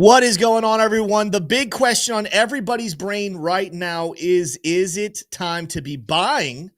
What is going on, everyone? The big question on everybody's brain right now is it time to be buying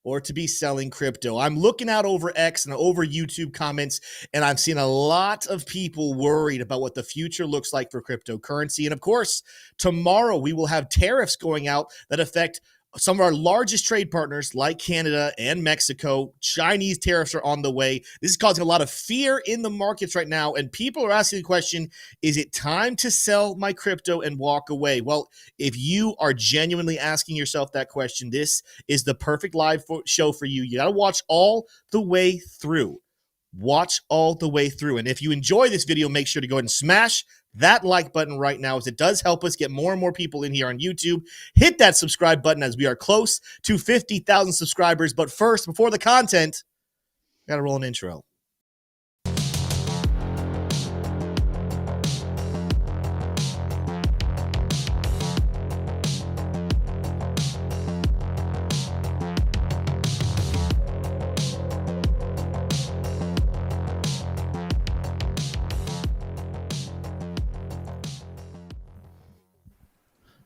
or to be selling crypto? I'm looking out over X and over YouTube comments, and I'm seeing a lot of people worried about what the future looks like for cryptocurrency. And of course, tomorrow we will have tariffs going out that affect some of our largest trade partners like Canada and Mexico. Chinese tariffs are on the way. This is causing a lot of fear in the markets right now. And people are asking the question, is it time to sell my crypto and walk away? Well, if you are genuinely asking yourself that question, this is the perfect live show for you. You got to watch all the way through. Watch all the way through. And if you enjoy this video, make sure to go ahead and smash that like button right now, as it does help us get more and more people in here on YouTube. Hit that subscribe button as we are close to 50,000 subscribers. But first, before the content, got to roll an intro.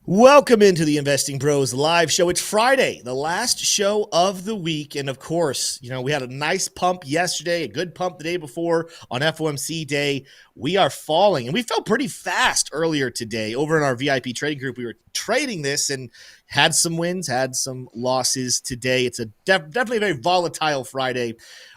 Welcome into the Investing Bros live show. It's Friday, the last show of the week. And of course, we had a nice pump yesterday, a good pump the day before on FOMC day. We are falling, and we fell pretty fast earlier today over in our VIP trading group. We were trading this and had some wins, had some losses today. It's a definitely a very volatile Friday.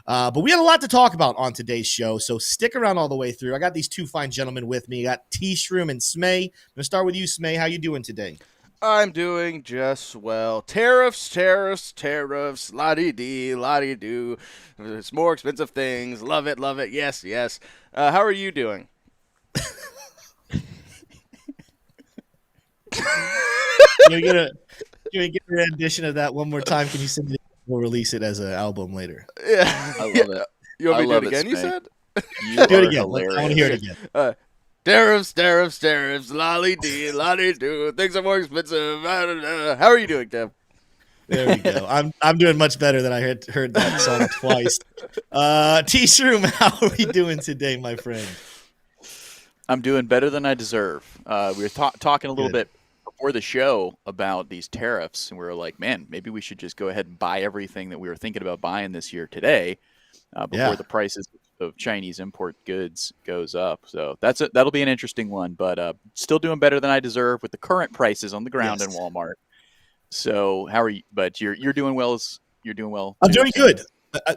But we had a lot to talk about on today's show, so stick around all the way through. I got these two fine gentlemen with me. I got T-Shroom and Smay. I'm going to start with you, Smay. How you doing today? I'm doing just well. Tariffs, la-dee-dee, la-dee-doo. It's more expensive things. Love it, yes. How are you doing? Can we get a rendition of that one more time? Can you send it? We'll release it as an album later. Yeah. I love it. You want me to do it again, Smay. you said? You do it are again. hilarious. I want to hear it again. Tariffs, la-dee-dee, la-dee-doo. Things are more expensive. How are you doing, Dev? There we go. I'm doing much better than I heard that song twice. T-Shroom, how are we doing today, my friend? I'm doing better than I deserve. We were talking a little bit before the show about these tariffs, and we were like, man, maybe we should just go ahead and buy everything that we were thinking about buying this year today before the prices of Chinese import goods goes up. So that'll be an interesting one, but still doing better than I deserve with the current prices on the ground in Walmart. So how are you? But you're doing well. You're doing well. I'm doing good.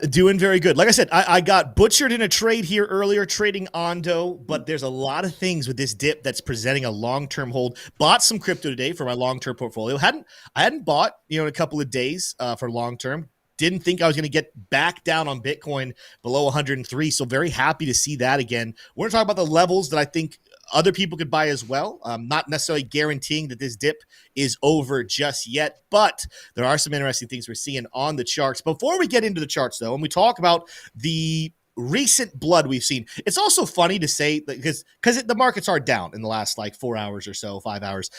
Doing very good. Like I said, I got butchered in a trade here earlier trading Ondo, but there's a lot of things with this dip that's presenting a long-term hold. Bought some crypto today for my long-term portfolio. I hadn't bought, in a couple of days for long-term. Didn't think I was going to get back down on Bitcoin below 103. So very happy to see that again. We're going to talk about the levels that I think other people could buy as well. Not necessarily guaranteeing that this dip is over just yet, but there are some interesting things we're seeing on the charts. Before we get into the charts, though, and we talk about the recent blood we've seen, it's also funny to say, because the markets are down in the last 4 hours or so, 5 hours.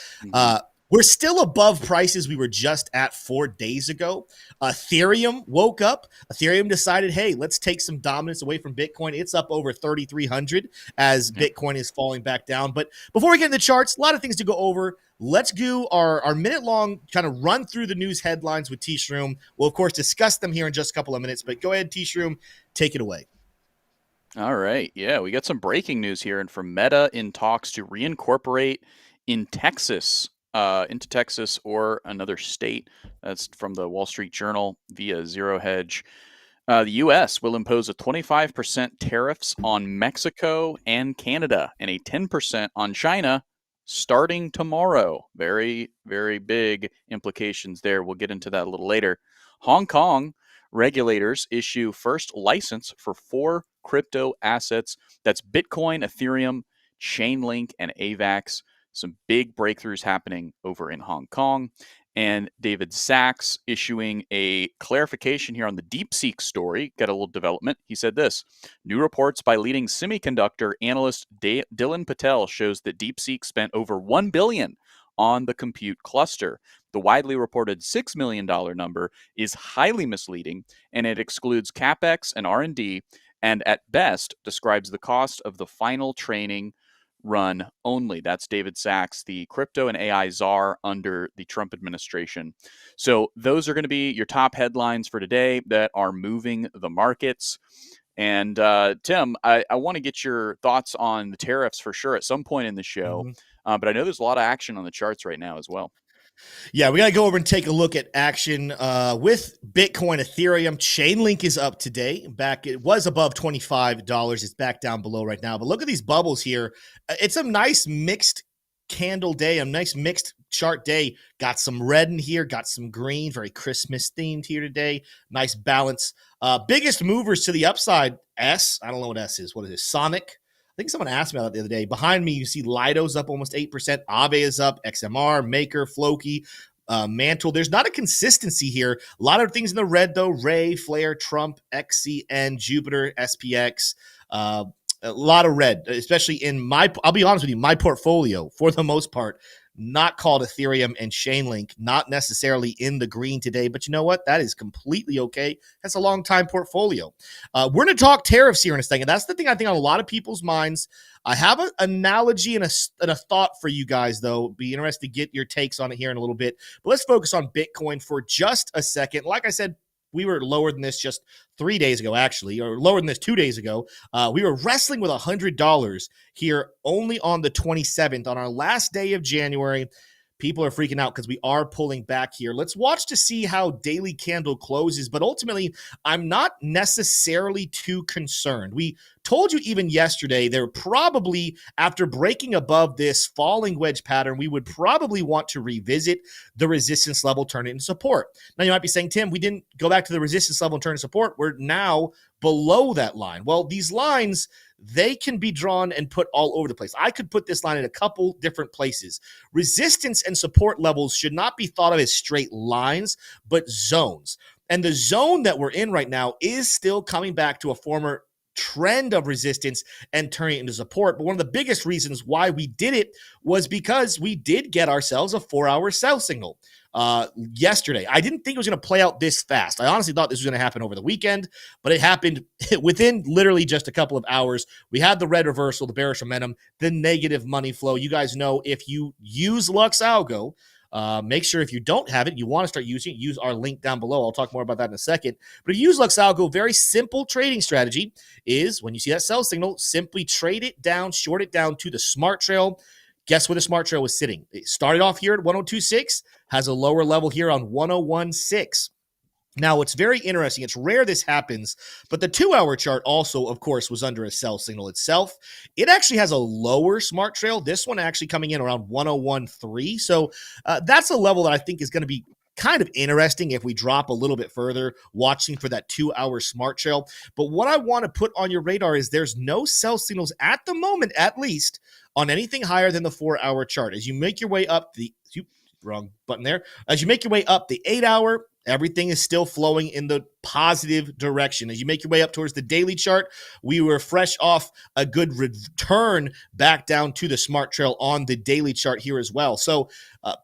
We're still above prices we were just at 4 days ago. Ethereum woke up. Ethereum decided, hey, let's take some dominance away from Bitcoin. It's up over 3,300 as Bitcoin is falling back down. But before we get into the charts, a lot of things to go over. Let's do our minute-long kind of run through the news headlines with T-Shroom. We'll, of course, discuss them here in just a couple of minutes. But go ahead, T-Shroom, take it away. All right. Yeah, we got some breaking news here. And from Meta in talks to reincorporate in Texas. Into Texas or another state. That's from the Wall Street Journal via Zero Hedge. The U.S. will impose a 25% tariffs on Mexico and Canada and a 10% on China starting tomorrow. Very, very big implications there. We'll get into that a little later. Hong Kong regulators issue first license for 4 crypto assets. That's Bitcoin, Ethereum, Chainlink, and AVAX. Some big breakthroughs happening over in Hong Kong. And David Sachs issuing a clarification here on the DeepSeek story. Got a little development. He said this: new reports by leading semiconductor analyst Dylan Patel shows that DeepSeek spent over $1 billion on the compute cluster. The widely reported $6 million number is highly misleading, and it excludes CapEx and R&D, and at best describes the cost of the final training run only. That's David Sachs, the crypto and AI czar under the Trump administration. So those are going to be your top headlines for today that are moving the markets. And Tim, I want to get your thoughts on the tariffs for sure at some point in the show. Mhm. But I know there's a lot of action on the charts right now as well. Yeah, we got to go over and take a look at action with Bitcoin, Ethereum. Chainlink is up today. It was above $25. It's back down below right now. But look at these bubbles here. It's a nice mixed candle day, a nice mixed chart day. Got some red in here, got some green, very Christmas themed here today. Nice balance. Biggest movers to the upside, S. I don't know what S is. What is it? Sonic. I think someone asked me about that the other day. Behind me, you see Lido's up almost 8%. Aave is up. XMR, Maker, Floki, Mantle. There's not a consistency here. A lot of things in the red, though. Ray, Flare, Trump, XCN, Jupiter, SPX. A lot of red, especially in I'll be honest with you, my portfolio, for the most part, not called Ethereum and Chainlink, not necessarily in the green today. But you know what? That is completely okay. That's a long time portfolio. We're going to talk tariffs here in a second. That's the thing I think on a lot of people's minds. I have an analogy and a thought for you guys, though. Be interested to get your takes on it here in a little bit. But let's focus on Bitcoin for just a second. Like I said, we were lower than this just 3 days ago, actually, or lower than this 2 days ago. We were wrestling with $100 here only on the 27th, on our last day of January. People are freaking out because we are pulling back here. Let's watch to see how daily candle closes. But ultimately, I'm not necessarily too concerned. We told you even yesterday, they're probably, after breaking above this falling wedge pattern, we would probably want to revisit the resistance level, turn it into support. Now, you might be saying, Tim, we didn't go back to the resistance level and turn to support. We're now below that line. Well, these lines, they can be drawn and put all over the place. I could put this line in a couple different places. Resistance and support levels should not be thought of as straight lines, but zones. And the zone that we're in right now is still coming back to a former trend of resistance and turning it into support. But one of the biggest reasons why we did it was because we did get ourselves a 4-hour sell signal yesterday. I didn't think it was going to play out this fast. I honestly thought this was going to happen over the weekend, but it happened within literally just a couple of hours. We had the red reversal, the bearish momentum, the negative money flow. You guys know if you use Lux Algo, make sure if you don't have it, you want to start using it, use our link down below. I'll talk more about that in a second. But if you use Lux Algo, very simple trading strategy is when you see that sell signal, simply trade it down, short it down to the smart trail. Guess where the smart trail was sitting? It started off here at 102.6, has a lower level here on 101.6. Now, it's very interesting. It's rare this happens, but the 2-hour chart also, of course, was under a sell signal itself. It actually has a lower smart trail. This one actually coming in around 101.3. So that's a level that I think is going to be kind of interesting if we drop a little bit further, watching for that 2-hour smart trail. But what I want to put on your radar is there's no sell signals at the moment, at least, on anything higher than the 4-hour chart. As you make your way up wrong button there. As you make your way up the 8-hour, everything is still flowing in the positive direction. As you make your way up towards the daily chart, we were fresh off a good return back down to the smart trail on the daily chart here as well. So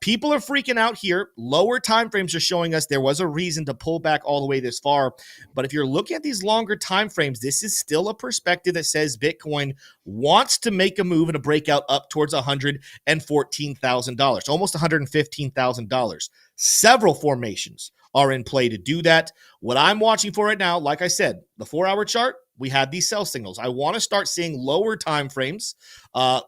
people are freaking out here. Lower time frames are showing us there was a reason to pull back all the way this far. But if you're looking at these longer time frames, this is still a perspective that says Bitcoin wants to make a move and a breakout up towards $114,000, almost $115,000. Several formations are in play to do that. What I'm watching for right now, like I said, the 4-hour chart, we had these sell signals. I want to start seeing lower time frames,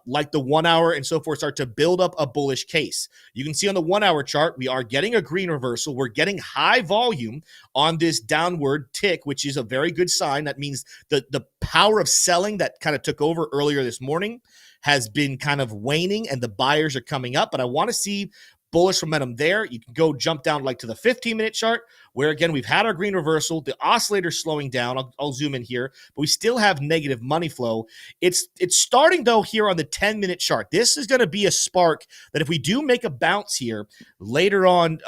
like the 1 hour and so forth, start to build up a bullish case. You can see on the 1-hour chart, we are getting a green reversal. We're getting high volume on this downward tick, which is a very good sign. That means the power of selling that kind of took over earlier this morning has been kind of waning and the buyers are coming up. But I want to see bullish momentum there. You can go jump down like to the 15-minute chart where, again, we've had our green reversal. The oscillator's slowing down. I'll zoom in here, but we still have negative money flow. It's starting, though, here on the 10-minute chart. This is going to be a spark that if we do make a bounce here later on,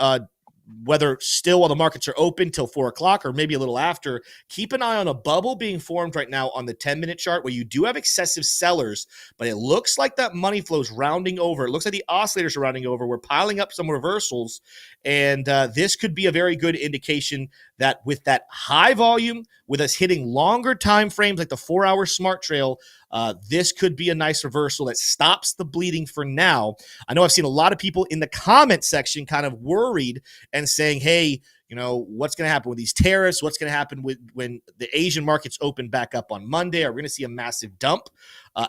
whether still while the markets are open till 4 o'clock or maybe a little after, keep an eye on a bubble being formed right now on the 10-minute chart where you do have excessive sellers, but it looks like that money flow is rounding over. It looks like the oscillators are rounding over. We're piling up some reversals, and this could be a very good indication that with that high volume, with us hitting longer time frames like the 4-hour smart trail, this could be a nice reversal that stops the bleeding for now. I know I've seen a lot of people in the comment section kind of worried and saying, hey, what's going to happen with these tariffs? What's going to happen when the Asian markets open back up on Monday? Are we going to see a massive dump?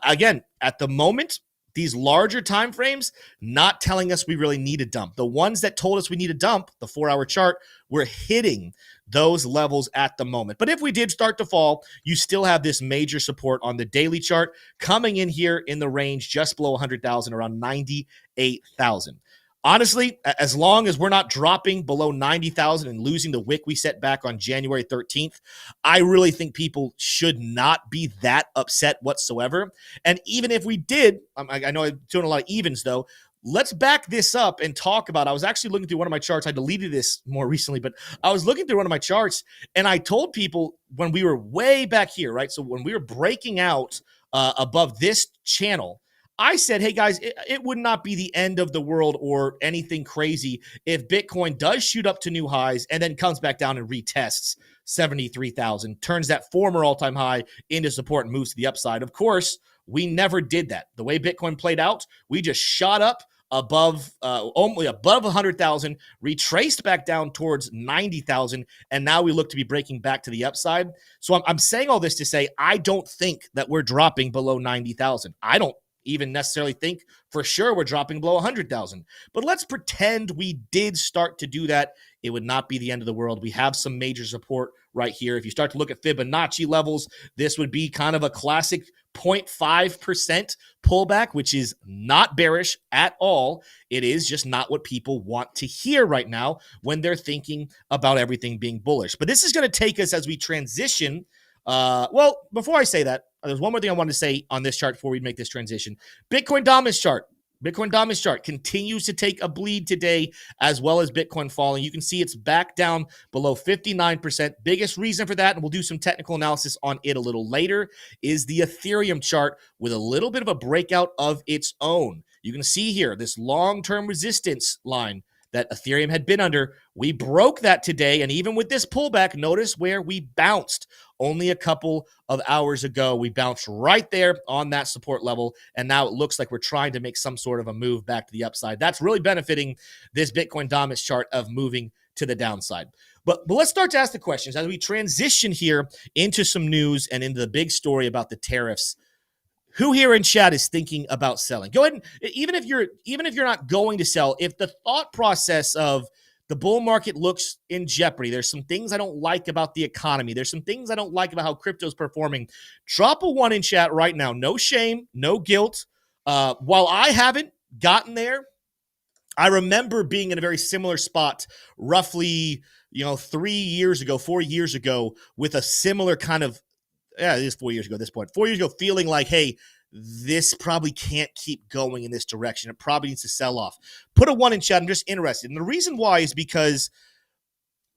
Again, at the moment, these larger time frames not telling us we really need a dump. The ones that told us we need a dump, the 4-hour chart, we're hitting those levels at the moment. But if we did start to fall, you still have this major support on the daily chart coming in here in the range just below 100,000, around 98,000. Honestly, as long as we're not dropping below 90,000 and losing the wick we set back on January 13th, I really think people should not be that upset whatsoever. And even if we did, I know I'm doing a lot of evens though, let's back this up and talk about, I was actually looking through one of my charts. I deleted this more recently, but I was looking through one of my charts and I told people when we were way back here, right? So when we were breaking out above this channel, I said, hey guys, it would not be the end of the world or anything crazy if Bitcoin does shoot up to new highs and then comes back down and retests 73,000, turns that former all-time high into support and moves to the upside. Of course, we never did that. The way Bitcoin played out, we just shot up above only above 100,000, retraced back down towards 90,000, and now we look to be breaking back to the upside. So I'm saying all this to say I don't think that we're dropping below 90,000. I don't even necessarily think for sure we're dropping below 100,000. But let's pretend we did start to do that. It would not be the end of the world. We have some major support right here. If you start to look at Fibonacci levels, this would be kind of a classic 0.5% pullback, which is not bearish at all. It is just not what people want to hear right now when they're thinking about everything being bullish. But this is going to take us as we transition. Well, before I say that, there's one more thing I wanted to say on this chart before we make this transition. Bitcoin dominance chart. Bitcoin dominance chart continues to take a bleed today, as well as Bitcoin falling. You can see it's back down below 59%. Biggest reason for that, and we'll do some technical analysis on it a little later, is the Ethereum chart with a little bit of a breakout of its own. You can see here this long-term resistance line that Ethereum had been under. We broke that today, and even with this pullback, notice where we bounced only a couple of hours ago. We bounced right there on that support level, and now it looks like we're trying to make some sort of a move back to the upside. That's really benefiting this Bitcoin dominance chart of moving to the downside. But let's start to ask the questions as we transition here into some news and into the big story about the tariffs. Who here in chat is thinking about selling? Go ahead and even if you're not going to sell, if the thought process of the bull market looks in jeopardy, there's some things I don't like about the economy, there's some things I don't like about how crypto's performing, drop a 1 in chat right now. No shame, no guilt. While I haven't gotten there, I remember being in a very similar spot roughly, 4 years ago with a similar kind of, it is 4 years ago at this point. 4 years ago, feeling like, hey, this probably can't keep going in this direction. It probably needs to sell off. Put a 1 in chat. I'm just interested. And the reason why is because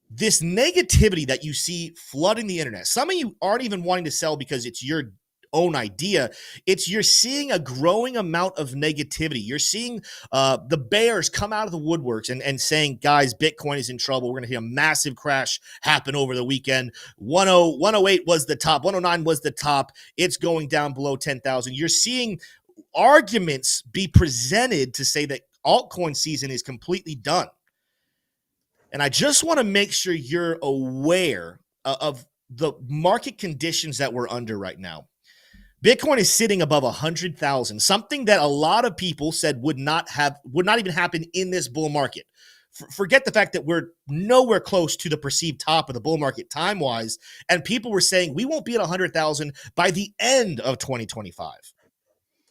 this negativity that you see flooding the internet, some of you aren't even wanting to sell because it's your own idea. You're seeing a growing amount of negativity. You're seeing the bears come out of the woodworks and saying, guys, Bitcoin is in trouble. We're going to see a massive crash happen over the weekend. 108 was the top. 109 was the top. It's going down below 10,000. You're seeing arguments be presented to say that altcoin season is completely done. And I just want to make sure you're aware of the market conditions that we're under right now. Bitcoin is sitting above 100,000, something that a lot of people said would not even happen in this bull market. Forget the fact that we're nowhere close to the perceived top of the bull market time-wise, and people were saying we won't be at 100,000 by the end of 2025.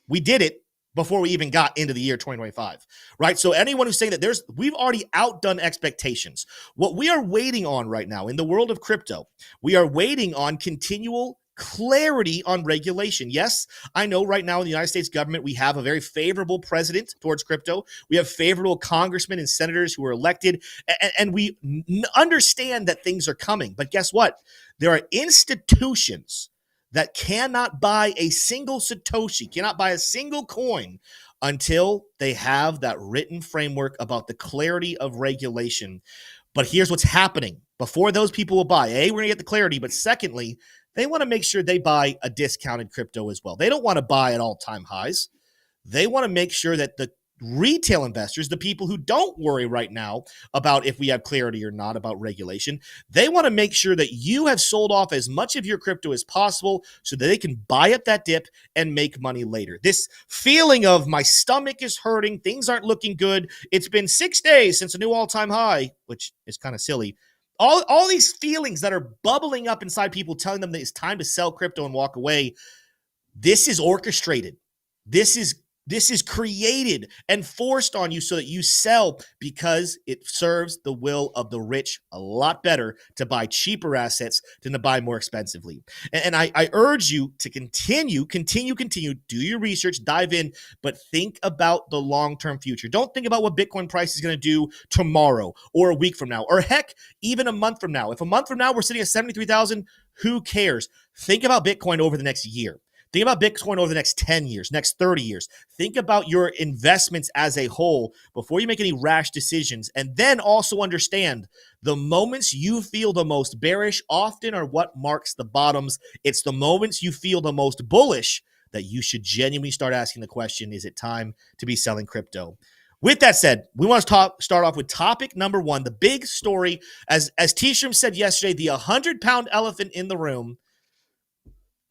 We did it before we even got into the year 2025, right? So anyone who's saying that we've already outdone expectations. What we are waiting on right now in the world of crypto, we are waiting on continual clarity on regulation. Yes, I know right now in the United States government, we have a very favorable president towards crypto. We have favorable congressmen and senators who are elected, and we understand that things are coming. But guess what? There are institutions that cannot buy a single Satoshi, cannot buy a single coin until they have that written framework about the clarity of regulation. But here's what's happening. Before those people will buy, A, we're going to get the clarity, but secondly, they want to make sure they buy a discounted crypto as well. They don't want to buy at all-time highs. They want to make sure that the retail investors, the people who don't worry right now about if we have clarity or not about regulation, they want to make sure that you have sold off as much of your crypto as possible so that they can buy up that dip and make money later. This feeling of my stomach is hurting, things aren't looking good, it's been 6 days since a new all-time high, which is kind of silly. All these feelings that are bubbling up inside people telling them that it's time to sell crypto and walk away, this is orchestrated. This is created and forced on you so that you sell because it serves the will of the rich a lot better to buy cheaper assets than to buy more expensively. And I urge you to continue, do your research, dive in, but think about the long-term future. Don't think about what Bitcoin price is going to do tomorrow or a week from now, or heck, even a month from now. If a month from now we're sitting at 73,000, who cares? Think about Bitcoin over the next year. Think about Bitcoin over the next 10 years, next 30 years. Think about your investments as a whole before you make any rash decisions. And then also understand the moments you feel the most bearish often are what marks the bottoms. It's the moments you feel the most bullish that you should genuinely start asking the question, is it time to be selling crypto? With that said, we want to start off with topic number one, the big story. As T-Shroom said yesterday, the 100-pound elephant in the room.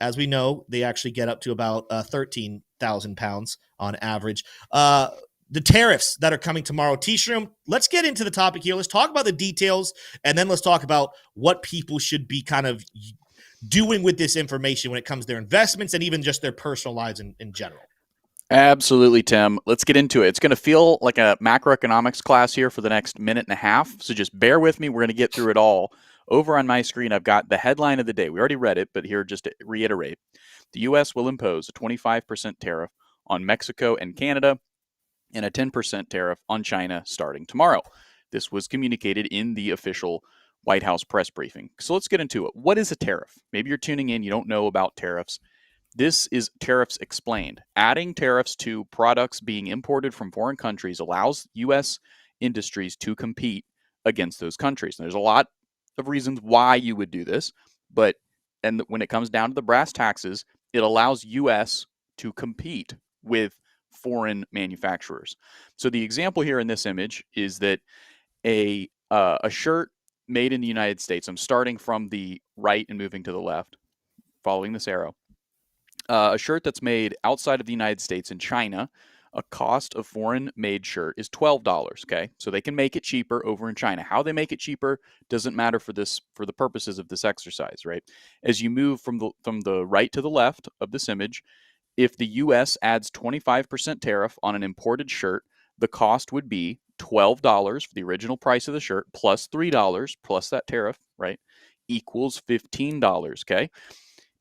As we know, they actually get up to about 13,000 pounds on average. The tariffs that are coming tomorrow. T-Shroom, let's get into the topic here. Let's talk about the details, and then let's talk about what people should be kind of doing with this information when it comes to their investments and even just their personal lives in general. Absolutely, Tim. Let's get into it. It's going to feel like a macroeconomics class here for the next minute and a half, so just bear with me. We're going to get through it all. Over on my screen, I've got the headline of the day. We already read it, but here just to reiterate. The U.S. will impose a 25% tariff on Mexico and Canada and a 10% tariff on China starting tomorrow. This was communicated in the official White House press briefing. So let's get into it. What is a tariff? Maybe you're tuning in, you don't know about tariffs. This is Tariffs Explained. Adding tariffs to products being imported from foreign countries allows U.S. industries to compete against those countries. And there's a lot of reasons why you would do this, and when it comes down to the brass taxes, it allows U.S. to compete with foreign manufacturers. So the example here in this image is that a shirt made in the United States. I'm starting from the right and moving to the left, following this arrow. A shirt that's made outside of the United States in China, a cost of foreign-made shirt is $12. Okay, so they can make it cheaper over in China. How they make it cheaper doesn't matter for the purposes of this exercise, right? As you move from the right to the left of this image, if the U.S. adds 25% tariff on an imported shirt, the cost would be $12 for the original price of the shirt plus $3 plus that tariff, right? Equals $15. Okay.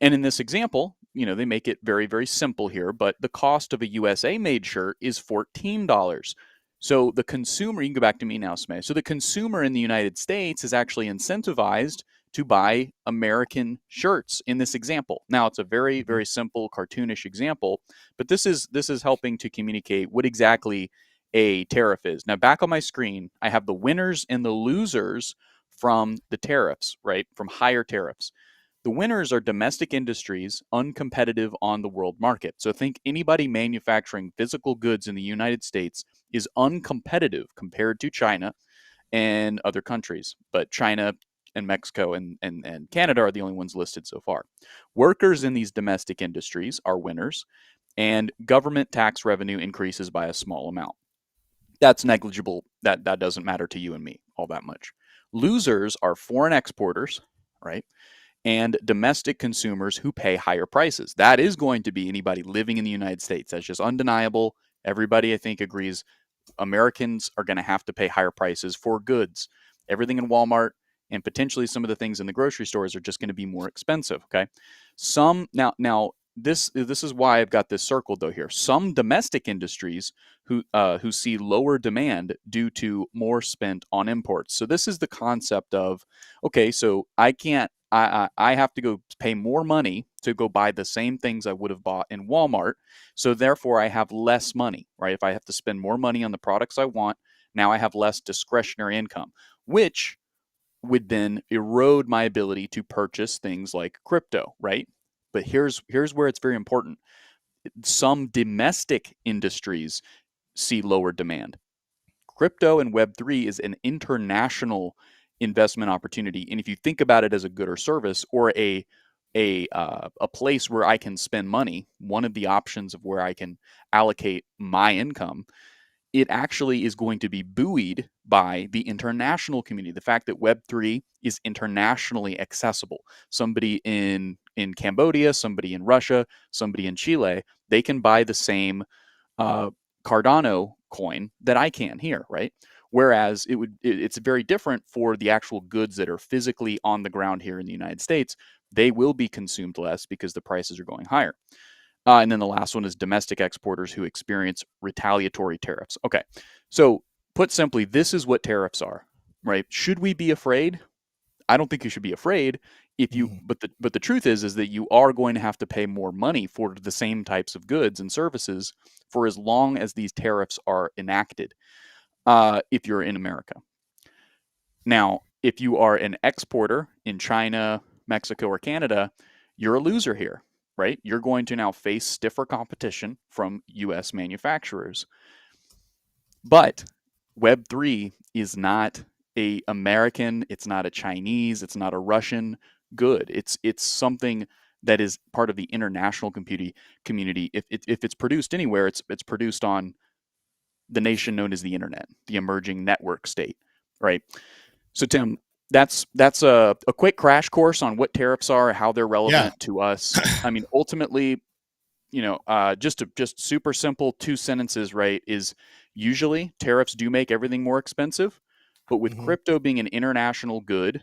And in this example, they make it very, very simple here, but the cost of a USA made shirt is $14. So the consumer, you can go back to me now, Smay. So the consumer in the United States is actually incentivized to buy American shirts in this example. Now, it's a very, very simple cartoonish example, but this is helping to communicate what exactly a tariff is. Now, back on my screen, I have the winners and the losers from the tariffs, right? From higher tariffs. The winners are domestic industries uncompetitive on the world market. So think anybody manufacturing physical goods in the United States is uncompetitive compared to China and other countries. But China and Mexico and Canada are the only ones listed so far. Workers in these domestic industries are winners, and government tax revenue increases by a small amount. That's negligible. That doesn't matter to you and me all that much. Losers are foreign exporters, right? And domestic consumers who pay higher prices. That is going to be anybody living in the United States. That's just undeniable. Everybody, I think, agrees Americans are going to have to pay higher prices for goods. Everything in Walmart and potentially some of the things in the grocery stores are just going to be more expensive, okay? Now this is why I've got this circled though here. Some domestic industries who see lower demand due to more spent on imports. So this is the concept of, okay, so I have to go pay more money to go buy the same things I would have bought in Walmart. So therefore I have less money, right? If I have to spend more money on the products I want, now I have less discretionary income, which would then erode my ability to purchase things like crypto, right? But here's where it's very important. Some domestic industries see lower demand. Crypto and Web3 is an international investment opportunity, and if you think about it as a good or service, or a place where I can spend money, one of the options of where I can allocate my income, it actually is going to be buoyed by the international community. The fact that Web3 is internationally accessible. Somebody in Cambodia, somebody in Russia, somebody in Chile, they can buy the same Cardano coin that I can here, right? Whereas it's very different for the actual goods that are physically on the ground here in the United States. They will be consumed less because the prices are going higher. And then the last one is domestic exporters who experience retaliatory tariffs. Okay, so put simply, this is what tariffs are, right? Should we be afraid? I don't think you should be afraid. If you, but the truth is that you are going to have to pay more money for the same types of goods and services for as long as these tariffs are enacted. If you're in America, now, if you are an exporter in China, Mexico, or Canada, you're a loser here, right? You're going to now face stiffer competition from U.S. manufacturers. But Web3 is not a American, it's not a Chinese, it's not a Russian good. It's something that is part of the international community. If it's produced anywhere, it's produced on the nation known as the internet, the emerging network state, right? So Tim, that's a quick crash course on what tariffs are, how they're relevant to us. I mean, ultimately, just super simple 2 sentences, right? Is usually tariffs do make everything more expensive, but with crypto being an international good,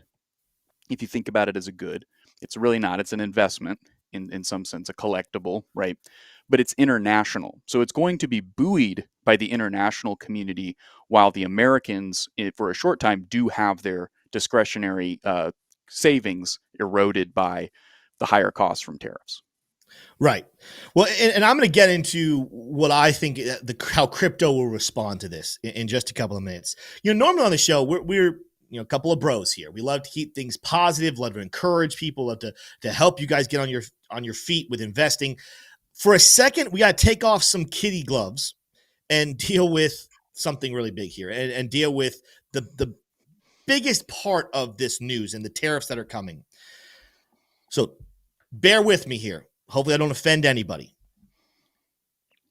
if you think about it as a good, it's really not. It's an investment in some sense, a collectible, right? But it's international. So it's going to be buoyed by the international community, while the Americans, for a short time, do have their discretionary savings eroded by the higher costs from tariffs. Right. Well, and I'm going to get into what I think how crypto will respond to this in just a couple of minutes. Normally on the show, we're a couple of bros here. We love to keep things positive, love to encourage people, love to help you guys get on your feet with investing. For a second, we got to take off some kitty gloves and deal with something really big here, and deal with the biggest part of this news and the tariffs that are coming. So bear with me here. Hopefully I don't offend anybody.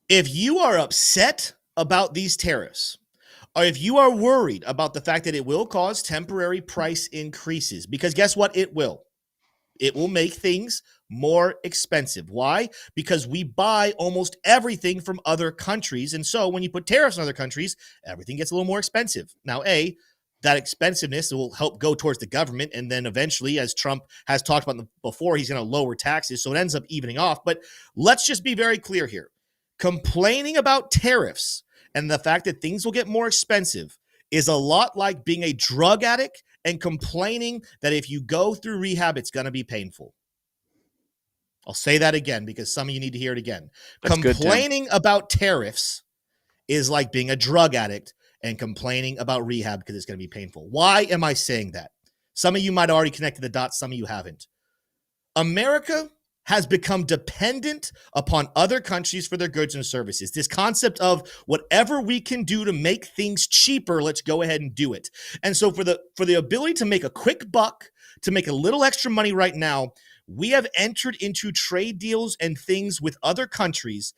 If you are upset about these tariffs, or if you are worried about the fact that it will cause temporary price increases, because guess what? It will. It will make things more expensive. Why? Because we buy almost everything from other countries. And so when you put tariffs on other countries, everything gets a little more expensive. Now, that expensiveness will help go towards the government. And then eventually, as Trump has talked about before, he's going to lower taxes. So it ends up evening off. But let's just be very clear here. Complaining about tariffs and the fact that things will get more expensive is a lot like being a drug addict and complaining that if you go through rehab, it's going to be painful. I'll say that again because some of you need to hear it again. That's complaining about tariffs is like being a drug addict and complaining about rehab because it's going to be painful. Why am I saying that? Some of you might have already connected the dots. Some of you haven't. America has become dependent upon other countries for their goods and services. This concept of whatever we can do to make things cheaper, let's go ahead and do it. And so for the ability to make a quick buck, to make a little extra money right now, we have entered into trade deals and things with other countries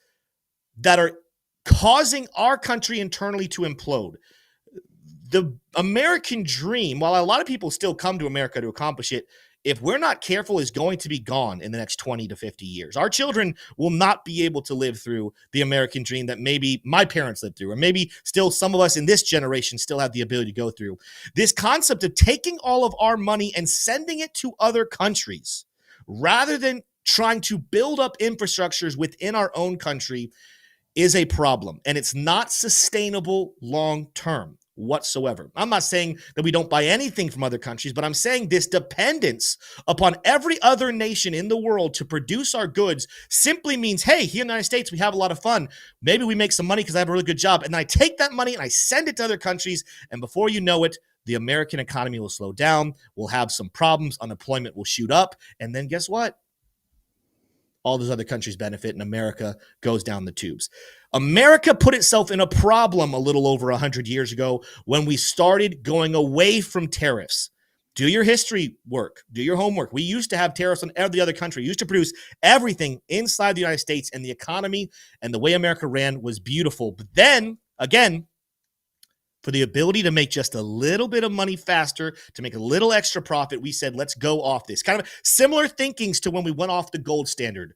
that are causing our country internally to implode. The American dream, while a lot of people still come to America to accomplish it, if we're not careful, is going to be gone in the next 20 to 50 years. Our children will not be able to live through the American dream that maybe my parents lived through, or maybe still some of us in this generation still have the ability to go through. This concept of taking all of our money and sending it to other countries rather than trying to build up infrastructures within our own country is a problem, and it's not sustainable long term whatsoever. I'm not saying that we don't buy anything from other countries, but I'm saying this dependence upon every other nation in the world to produce our goods simply means, hey, here in the United States, we have a lot of fun. Maybe we make some money because I have a really good job. And I take that money and I send it to other countries. And before you know it, the American economy will slow down. We'll have some problems. Unemployment will shoot up. And then guess what? All those other countries benefit and America goes down the tubes. America put itself in a problem a little over 100 years ago when we started going away from tariffs. Do your history work. Do your homework. We used to have tariffs on every other country. We used to produce everything inside the United States, and the economy and the way America ran was beautiful. But then, again, for the ability to make just a little bit of money faster, to make a little extra profit, we said, let's go off this. Kind of similar thinkings to when we went off the gold standard.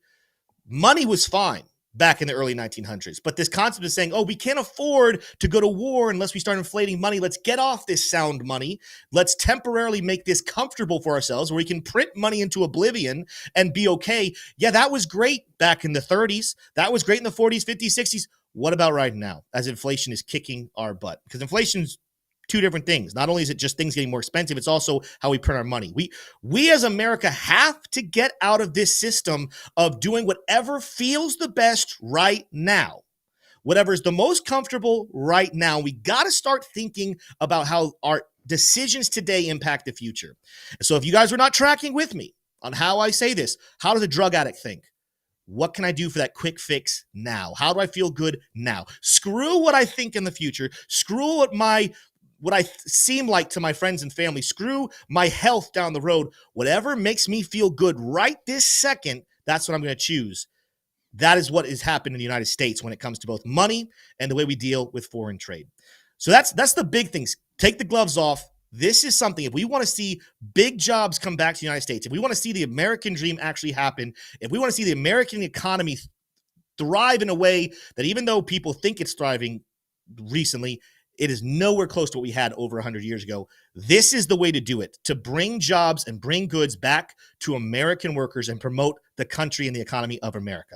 Money was fine back in the early 1900s, but this concept of saying, oh, we can't afford to go to war unless we start inflating money. Let's get off this sound money. Let's temporarily make this comfortable for ourselves where we can print money into oblivion and be okay. Yeah, that was great back in the 30s. That was great in the 40s, 50s, 60s. What about right now as inflation is kicking our butt? Because inflation's two different things. Not only is it just things getting more expensive, it's also how we print our money. We as America have to get out of this system of doing whatever feels the best right now. Whatever is the most comfortable right now. We got to start thinking about how our decisions today impact the future. So if you guys are not tracking with me on how I say this, how does a drug addict think? What can I do for that quick fix now? How do I feel good now? Screw what I think in the future. Screw what I seem like to my friends and family. Screw my health down the road. Whatever makes me feel good right this second, that's what I'm going to choose. That is what has happened in the United States when it comes to both money and the way we deal with foreign trade. So that's the big things. Take the gloves off. This is something, if we want to see big jobs come back to the United States, if we want to see the American dream actually happen, if we want to see the American economy thrive in a way that even though people think it's thriving recently, it is nowhere close to what we had over 100 years ago. This is the way to do it, to bring jobs and bring goods back to American workers and promote the country and the economy of America.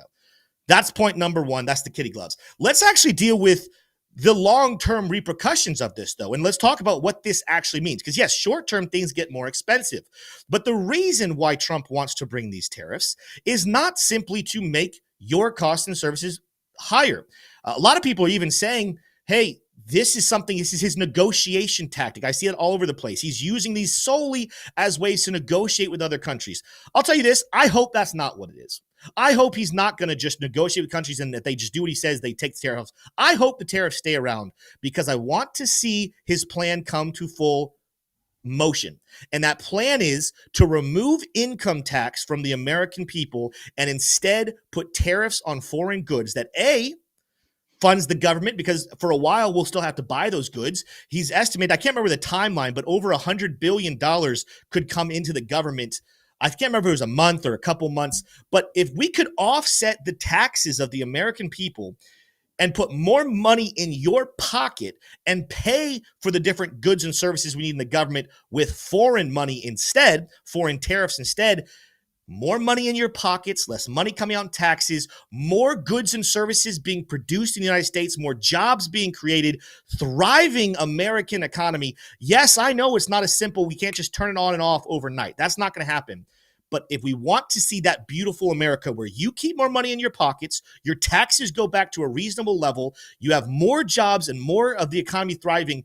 That's point number one. That's the kitty gloves. Let's actually deal with the long-term repercussions of this, though, and let's talk about what this actually means. Because, yes, short-term things get more expensive. But the reason why Trump wants to bring these tariffs is not simply to make your costs and services higher. A lot of people are even saying, hey, this is his negotiation tactic. I see it all over the place. He's using these solely as ways to negotiate with other countries. I'll tell you this, I hope that's not what it is. I hope he's not going to just negotiate with countries and that they just do what he says, they take the tariffs. I hope the tariffs stay around because I want to see his plan come to full motion. And that plan is to remove income tax from the American people and instead put tariffs on foreign goods that funds the government, because for a while we'll still have to buy those goods. He's estimated, I can't remember the timeline, but over $100 billion could come into the government. I can't remember if it was a month or a couple months, but if we could offset the taxes of the American people and put more money in your pocket and pay for the different goods and services we need in the government with foreign money instead, foreign tariffs instead, more money in your pockets, less money coming out in taxes, more goods and services being produced in the United States, more jobs being created, thriving American economy. Yes, I know it's not as simple. We can't just turn it on and off overnight. That's not going to happen. But if we want to see that beautiful America where you keep more money in your pockets, your taxes go back to a reasonable level, you have more jobs and more of the economy thriving,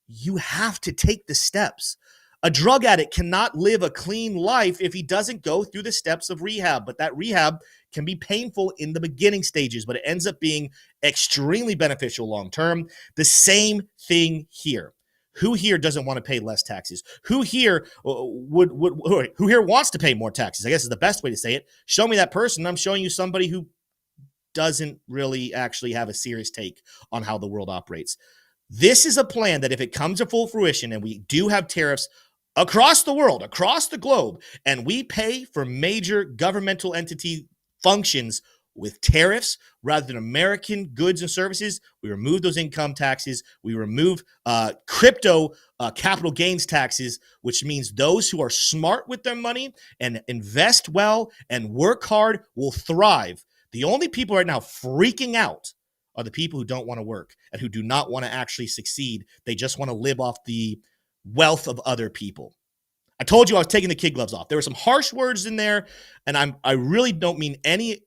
you have to take the steps. A drug addict cannot live a clean life if he doesn't go through the steps of rehab. But that rehab can be painful in the beginning stages, but it ends up being extremely beneficial long term. The same thing here. Who here doesn't want to pay less taxes? Who here who here wants to pay more taxes? I guess is the best way to say it. Show me that person. I'm showing you somebody who doesn't really actually have a serious take on how the world operates. This is a plan that if it comes to full fruition and we do have tariffs across the world, across the globe, and we pay for major governmental entity functions with tariffs rather than American goods and services, we remove those income taxes, we remove crypto capital gains taxes, which means those who are smart with their money and invest well and work hard will thrive. The only people right now freaking out are the people who don't want to work and who do not want to actually succeed. They just want to live off the wealth of other people. I told you I was taking the kid gloves off. There were some harsh words in there, and I really don't mean any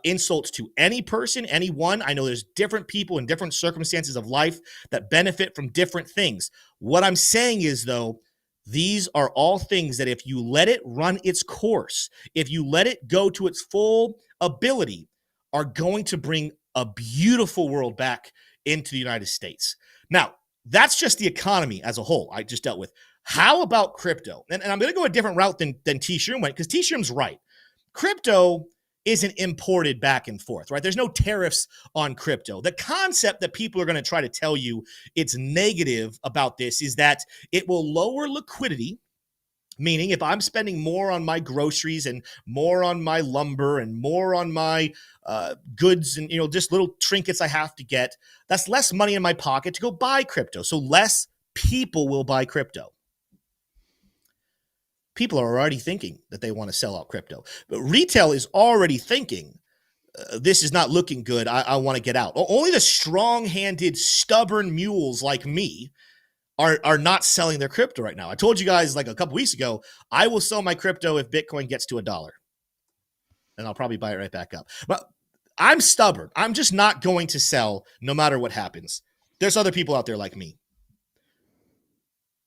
insults to any person, anyone. I know there's different people in different circumstances of life that benefit from different things. What I'm saying is, though, these are all things that if you let it run its course, if you let it go to its full ability, are going to bring a beautiful world back into the United States. Now, that's just the economy as a whole I just dealt with. How about crypto? And I'm going to go a different route than T-Shroom went, because T-Shroom's right. Crypto isn't imported back and forth, right? There's no tariffs on crypto. The concept that people are going to try to tell you it's negative about this is that it will lower liquidity, meaning if I'm spending more on my groceries and more on my lumber and more on my goods and, just little trinkets I have to get, that's less money in my pocket to go buy crypto. So less people will buy crypto. People are already thinking that they want to sell out crypto. But retail is already thinking, this is not looking good. I want to get out. Only the strong-handed, stubborn mules like me are not selling their crypto right now. I told you guys like a couple weeks ago, I will sell my crypto if Bitcoin gets to $1. And I'll probably buy it right back up. But I'm stubborn. I'm just not going to sell no matter what happens. There's other people out there like me.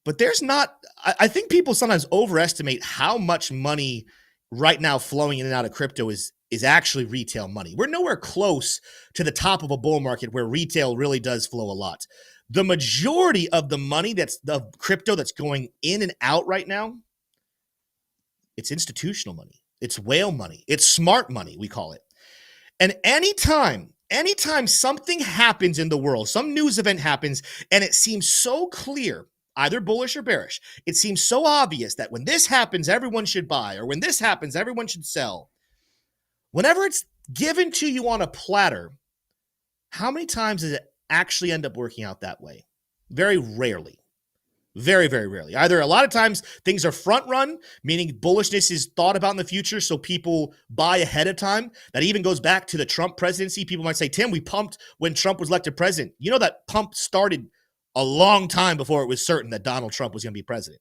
But there's not, I think people sometimes overestimate how much money right now flowing in and out of crypto is actually retail money. We're nowhere close to the top of a bull market where retail really does flow a lot. The majority of the money that's the crypto that's going in and out right now, it's institutional money. It's whale money. It's smart money, we call it. And anytime something happens in the world, some news event happens, and it seems so clear, either bullish or bearish, it seems so obvious that when this happens, everyone should buy, or when this happens, everyone should sell. Whenever it's given to you on a platter, how many times does it actually end up working out that way? Very rarely. Very, very rarely. Either a lot of times things are front run, meaning bullishness is thought about in the future, so people buy ahead of time. That even goes back to the Trump presidency. People might say, Tim, we pumped when Trump was elected president. You know that pump started a long time before it was certain that Donald Trump was going to be president.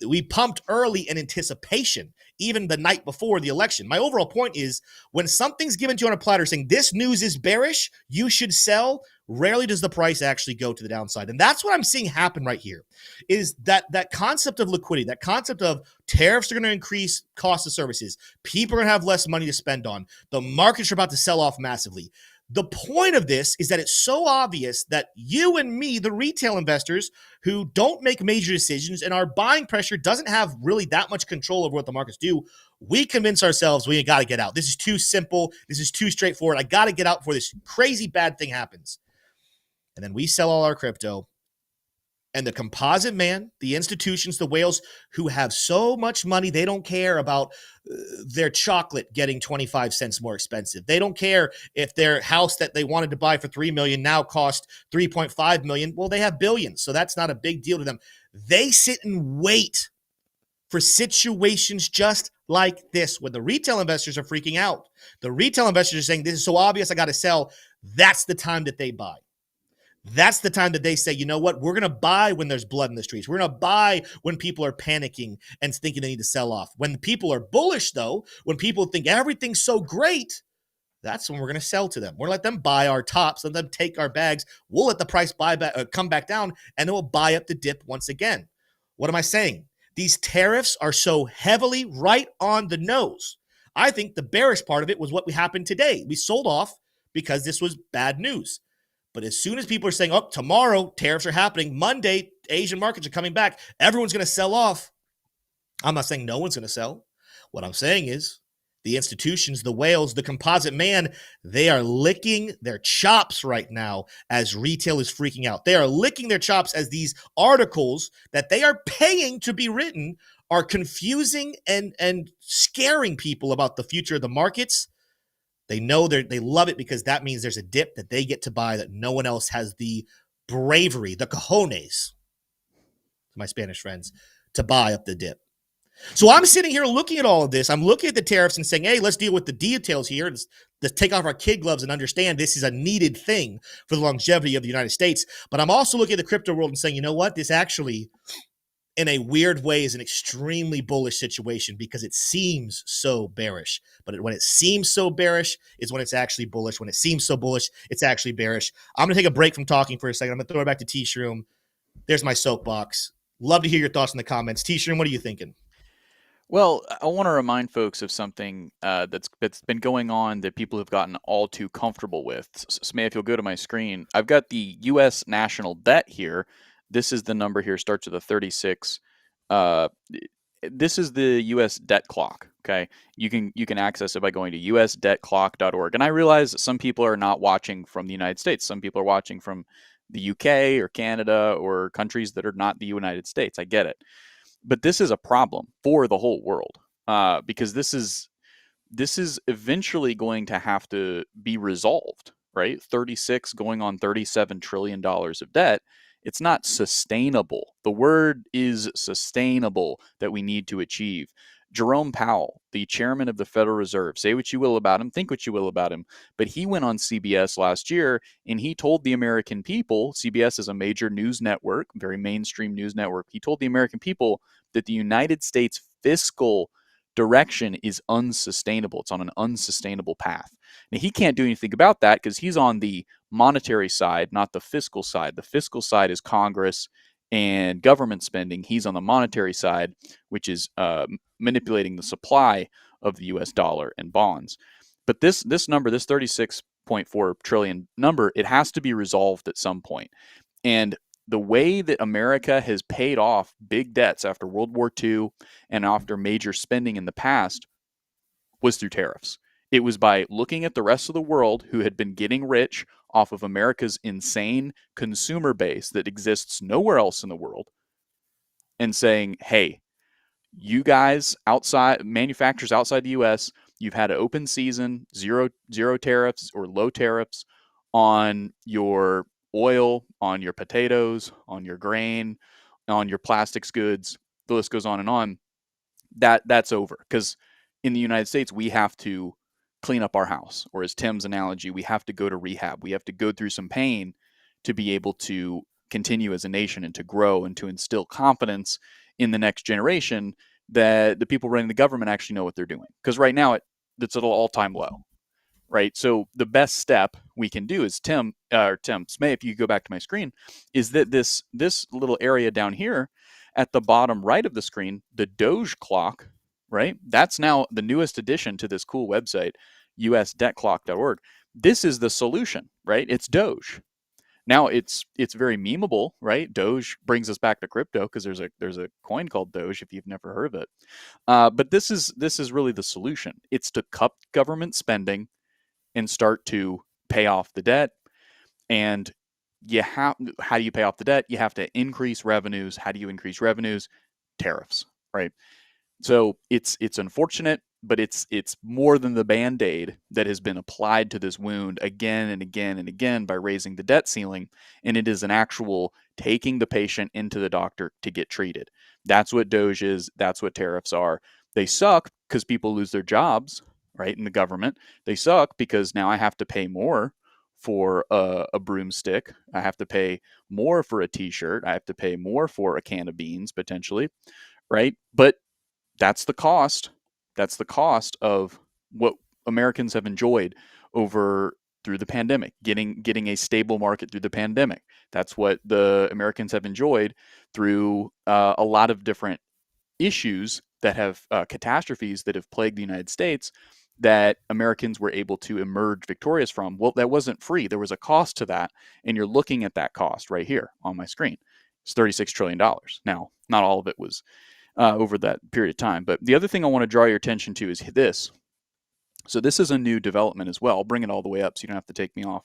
We pumped early in anticipation, even the night before the election. My overall point is when something's given to you on a platter saying this news is bearish, you should sell, rarely does the price actually go to the downside. And that's what I'm seeing happen right here is that concept of liquidity, that concept of tariffs are going to increase cost of services. People are going to have less money to spend on. The markets are about to sell off massively. The point of this is that it's so obvious that you and me, the retail investors who don't make major decisions and our buying pressure doesn't have really that much control over what the markets do, we convince ourselves we got to get out. This is too simple. This is too straightforward. I got to get out before this crazy bad thing happens. And then we sell all our crypto. And the composite man, the institutions, the whales who have so much money, they don't care about their chocolate getting 25 cents more expensive. They don't care if their house that they wanted to buy for $3 million now cost $3.5 million. Well, they have billions, so that's not a big deal to them. They sit and wait for situations just like this, when the retail investors are freaking out. The retail investors are saying, this is so obvious, I got to sell. That's the time that they buy. That's the time that they say, you know what, we're going to buy when there's blood in the streets. We're going to buy when people are panicking and thinking they need to sell off. When people are bullish, though, when people think everything's so great, that's when we're going to sell to them. We're going to let them buy our tops, let them take our bags. We'll let the price come back down, and then we'll buy up the dip once again. What am I saying? These tariffs are so heavily right on the nose. I think the bearish part of it was what happened today. We sold off because this was bad news. But as soon as people are saying, oh, tomorrow tariffs are happening, Monday, Asian markets are coming back, everyone's going to sell off. I'm not saying no one's going to sell. What I'm saying is the institutions, the whales, the composite man, they are licking their chops right now as retail is freaking out. They are licking their chops as these articles that they are paying to be written are confusing and scaring people about the future of the markets. They know they love it because that means there's a dip that they get to buy that no one else has the bravery, the cojones, my Spanish friends, to buy up the dip. So I'm sitting here looking at all of this. I'm looking at the tariffs and saying, hey, let's deal with the details here. Let's take off our kid gloves and understand this is a needed thing for the longevity of the United States. But I'm also looking at the crypto world and saying, you know what? This actually in a weird way is an extremely bullish situation because it seems so bearish. But when it seems so bearish is when it's actually bullish. When it seems so bullish, it's actually bearish. I'm going to take a break from talking for a second. I'm going to throw it back to T-Shroom. There's my soapbox. Love to hear your thoughts in the comments. T-Shroom, what are you thinking? Well, I want to remind folks of something that's been going on that people have gotten all too comfortable with. So, if you'll go to my screen, I've got the U.S. National Debt here. This is the number here, starts with a 36. This is the U.S. Debt Clock. Okay, you can access it by going to usdebtclock.org. And I realize that some people are not watching from the United States. Some people are watching from the UK or Canada or countries that are not the United States. I get it. But this is a problem for the whole world because this is eventually going to have to be resolved, right? 36 going on $37 trillion of debt. It's not sustainable. The word is sustainable that we need to achieve. Jerome Powell, the chairman of the Federal Reserve, say what you will about him, think what you will about him, but he went on CBS last year and he told the American people, CBS is a major news network, very mainstream news network. He told the American people that the United States fiscal direction is unsustainable. It's on an unsustainable path. Now, he can't do anything about that because he's on the monetary side, not the fiscal side. The fiscal side is Congress and government spending. He's on the monetary side, which is manipulating the supply of the U.S. dollar and bonds. But this number, this 36.4 trillion number, it has to be resolved at some point. And the way that America has paid off big debts after World War II and after major spending in the past was through tariffs. It was by looking at the rest of the world who had been getting rich off of America's insane consumer base that exists nowhere else in the world and saying, hey, you guys outside, manufacturers outside the US, you've had an open season, zero tariffs or low tariffs on your oil, on your potatoes, on your grain, on your plastics goods. The list goes on and on. That's over because in the United States we have to clean up our house, or as Tim's analogy, we have to go to rehab. We have to go through some pain to be able to continue as a nation and to grow and to instill confidence in the next generation that the people running the government actually know what they're doing. Because right now it's at an all-time low, right? So the best step we can do is Tim Smay, if you go back to my screen, is that this little area down here at the bottom right of the screen, the Doge clock, right? That's now the newest addition to this cool website, usdebtclock.org. This is the solution, right? It's Doge. Now it's very memeable, right? Doge brings us back to crypto because there's a coin called Doge if you've never heard of it. But this is really the solution. It's to cut government spending and start to pay off the debt. And how do you pay off the debt? You have to increase revenues. How do you increase revenues? Tariffs, right? So it's unfortunate, but it's more than the Band-Aid that has been applied to this wound again and again and again by raising the debt ceiling, and it is an actual taking the patient into the doctor to get treated. That's what Doge is. That's what tariffs are. They suck because people lose their jobs, right, in the government. They suck because now I have to pay more for a broomstick. I have to pay more for a T-shirt. I have to pay more for a can of beans, potentially, right? But that's the cost. That's the cost of what Americans have enjoyed through the pandemic, getting a stable market through the pandemic. That's what the Americans have enjoyed through a lot of different issues that have catastrophes that have plagued the United States that Americans were able to emerge victorious from. Well, that wasn't free. There was a cost to that, and you're looking at that cost right here on my screen. It's $36 trillion. Now, not all of it was over that period of time. But the other thing I want to draw your attention to is this. So this is a new development as well. I'll bring it all the way up so you don't have to take me off.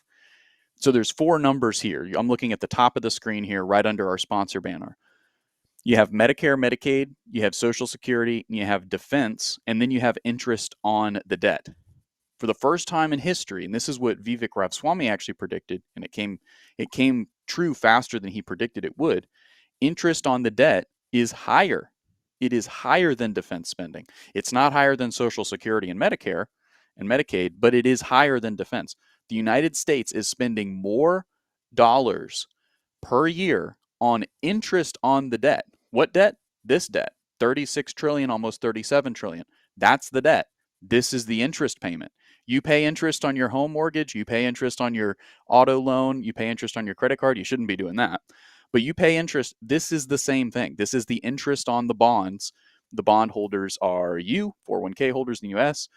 So there's 4 numbers here. I'm looking at the top of the screen here, right under our sponsor banner. You have Medicare, Medicaid, you have Social Security, and you have defense, and then you have interest on the debt. For the first time in history, and this is what Vivek Ramaswamy actually predicted, and it came true faster than he predicted it would, interest on the debt is higher. It is higher than defense spending. It's not higher than Social Security and Medicare and Medicaid, but it is higher than defense. The United States is spending more dollars per year on interest on the debt. What debt? this debt, 36 trillion, almost 37 trillion. That's the debt. This is the interest payment. You pay interest on your home mortgage, you pay interest on your auto loan, you pay interest on your credit card. You shouldn't be doing that. But you pay interest. This is the same thing. This is the interest on the bonds. The bond holders are you, 401k holders in the US,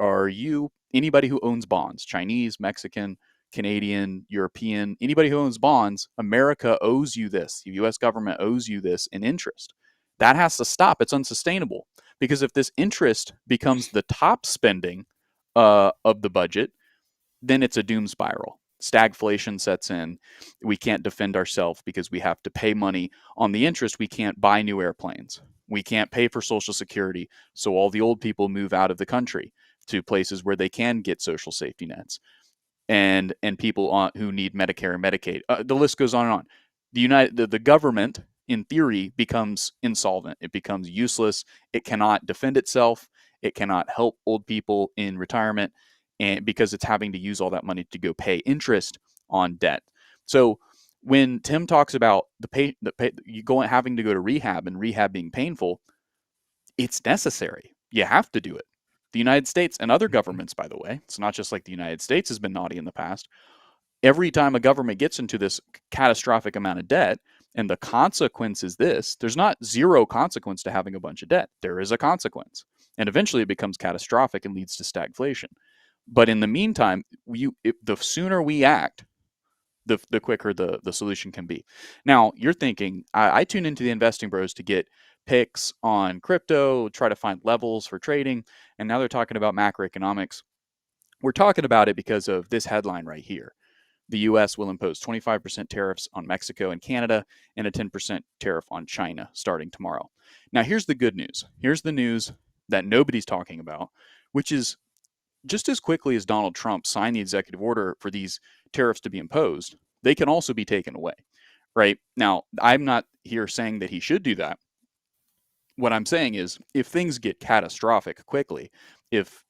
are you, anybody who owns bonds, Chinese, Mexican, Canadian, European, anybody who owns bonds. America owes you this. The US government owes you this in interest. That has to stop. It's unsustainable. Because if this interest becomes the top spending of the budget, then it's a doom spiral. Stagflation sets in. We can't defend ourselves because we have to pay money on the interest. We can't buy new airplanes. We can't pay for Social Security. So all the old people move out of the country to places where they can get social safety nets, and people who need Medicare and Medicaid. The list goes on and on. The government, in theory, becomes insolvent. It becomes useless. It cannot defend itself. It cannot help old people in retirement, and because it's having to use all that money to go pay interest on debt. So when Tim talks about having to go to rehab and rehab being painful, it's necessary. You have to do it. The United States and other governments, by the way, it's not just like the United States has been naughty in the past. Every time a government gets into this catastrophic amount of debt, and the consequence is this, there's not zero consequence to having a bunch of debt. There is a consequence. And eventually it becomes catastrophic and leads to stagflation. But in the meantime, the sooner we act, the quicker the solution can be. Now, you're thinking, I tune into the Investing Bros to get picks on crypto, try to find levels for trading, and now they're talking about macroeconomics. We're talking about it because of this headline right here. The U.S. will impose 25% tariffs on Mexico and Canada and a 10% tariff on China starting tomorrow. Now, here's the good news. Here's the news that nobody's talking about, which is just as quickly as Donald Trump signed the executive order for these tariffs to be imposed, they can also be taken away, right? Now, I'm not here saying that he should do that. What I'm saying is, if things get catastrophic quickly, if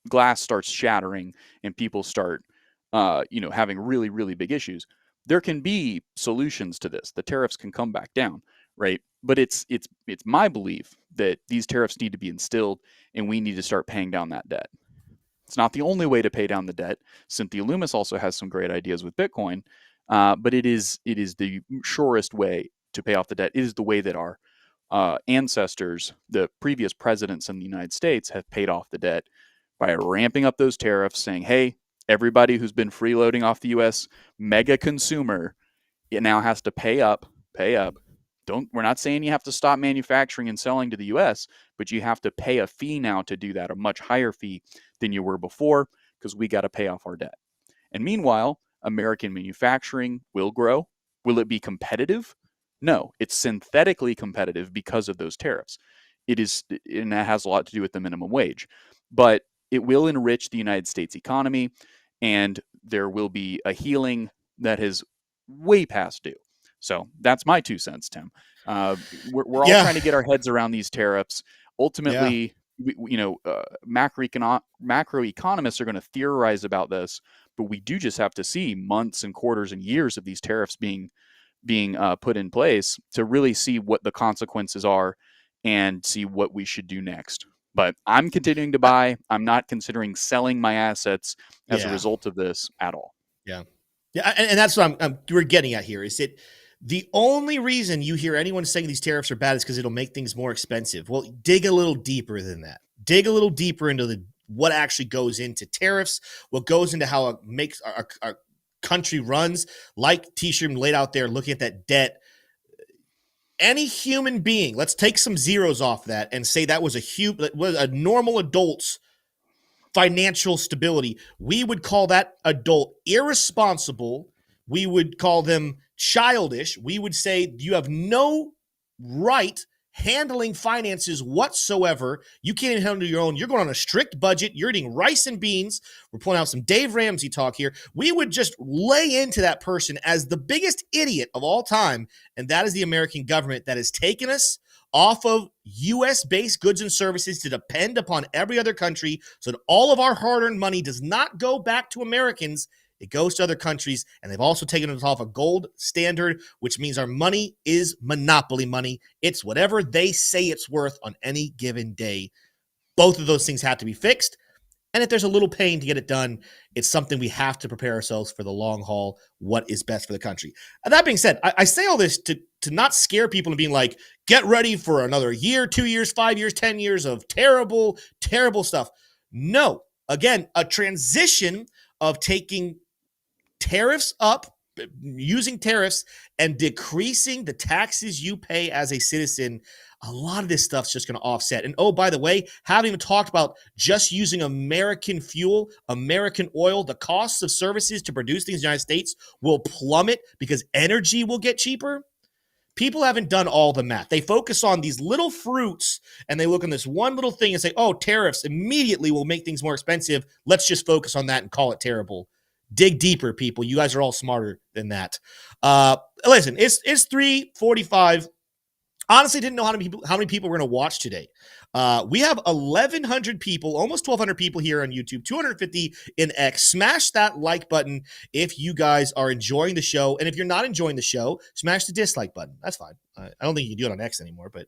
glass starts shattering and people start having really, really big issues, there can be solutions to this. The tariffs can come back down, right? But it's my belief that these tariffs need to be instilled, and we need to start paying down that debt. It's not the only way to pay down the debt. Cynthia Loomis also has some great ideas with Bitcoin, but it is the surest way to pay off the debt. It is the way that our ancestors, the previous presidents in the United States, have paid off the debt, by ramping up those tariffs, saying, hey, everybody who's been freeloading off the U.S. mega consumer, it now has to pay up. We're not saying you have to stop manufacturing and selling to the U.S., but you have to pay a fee now to do that, a much higher fee than you were before, because we got to pay off our debt. And meanwhile, American manufacturing will grow. Will it be competitive? No, it's synthetically competitive because of those tariffs. It is, and that has a lot to do with the minimum wage. But it will enrich the United States economy, and there will be a healing that is way past due. So that's my 2 cents, Tim. We're all trying to get our heads around these tariffs. Ultimately, macroeconomists are going to theorize about this, but we do just have to see months and quarters and years of these tariffs being put in place to really see what the consequences are and see what we should do next. But I'm continuing to buy. I'm not considering selling my assets as a result of this at all. Yeah. And that's what we're getting at here. Is it the only reason you hear anyone saying these tariffs are bad is because it'll make things more expensive? Well, dig a little deeper than that. Dig a little deeper into what actually goes into tariffs, what goes into how it makes our country runs. Like T-Shirt laid out there, looking at that debt. Any human being, let's take some zeros off that and say that was a normal adult's financial stability. We would call that adult irresponsible. We would call them childish. We would say you have no right handling finances whatsoever. You can't even handle your own. You're going on a strict budget. You're eating rice and beans. We're pulling out some Dave Ramsey talk here. We would just lay into that person as the biggest idiot of all time, and that is the American government that has taken us off of U.S.-based goods and services to depend upon every other country so that all of our hard-earned money does not go back to Americans. It goes to other countries, and they've also taken it off a gold standard, which means our money is monopoly money. It's whatever they say it's worth on any given day. Both of those things have to be fixed. And if there's a little pain to get it done, it's something we have to prepare ourselves for the long haul, what is best for the country. And that being said, I say all this to not scare people and being like, get ready for another year, 2 years, 5 years, 10 years of terrible, terrible stuff. No. Again, a transition of taking tariffs up, using tariffs and decreasing the taxes you pay as a citizen. A lot of this stuff's just going to offset. And oh, by the way, haven't even talked about just using American fuel, American oil. The costs of services to produce things in the United States will plummet because energy will get cheaper. People haven't done all the math. They focus on these little fruits and they look on this one little thing and say, oh, tariffs immediately will make things more expensive. Let's just focus on that and call it terrible. Dig deeper, people. You guys are all smarter than that. Listen, it's 3:45. Honestly, didn't know how many people we're going to watch today. We have 1,100 people, almost 1,200 people here on YouTube, 250 in X. Smash that like button if you guys are enjoying the show. And if you're not enjoying the show, smash the dislike button. That's fine. I don't think you can do it on X anymore, but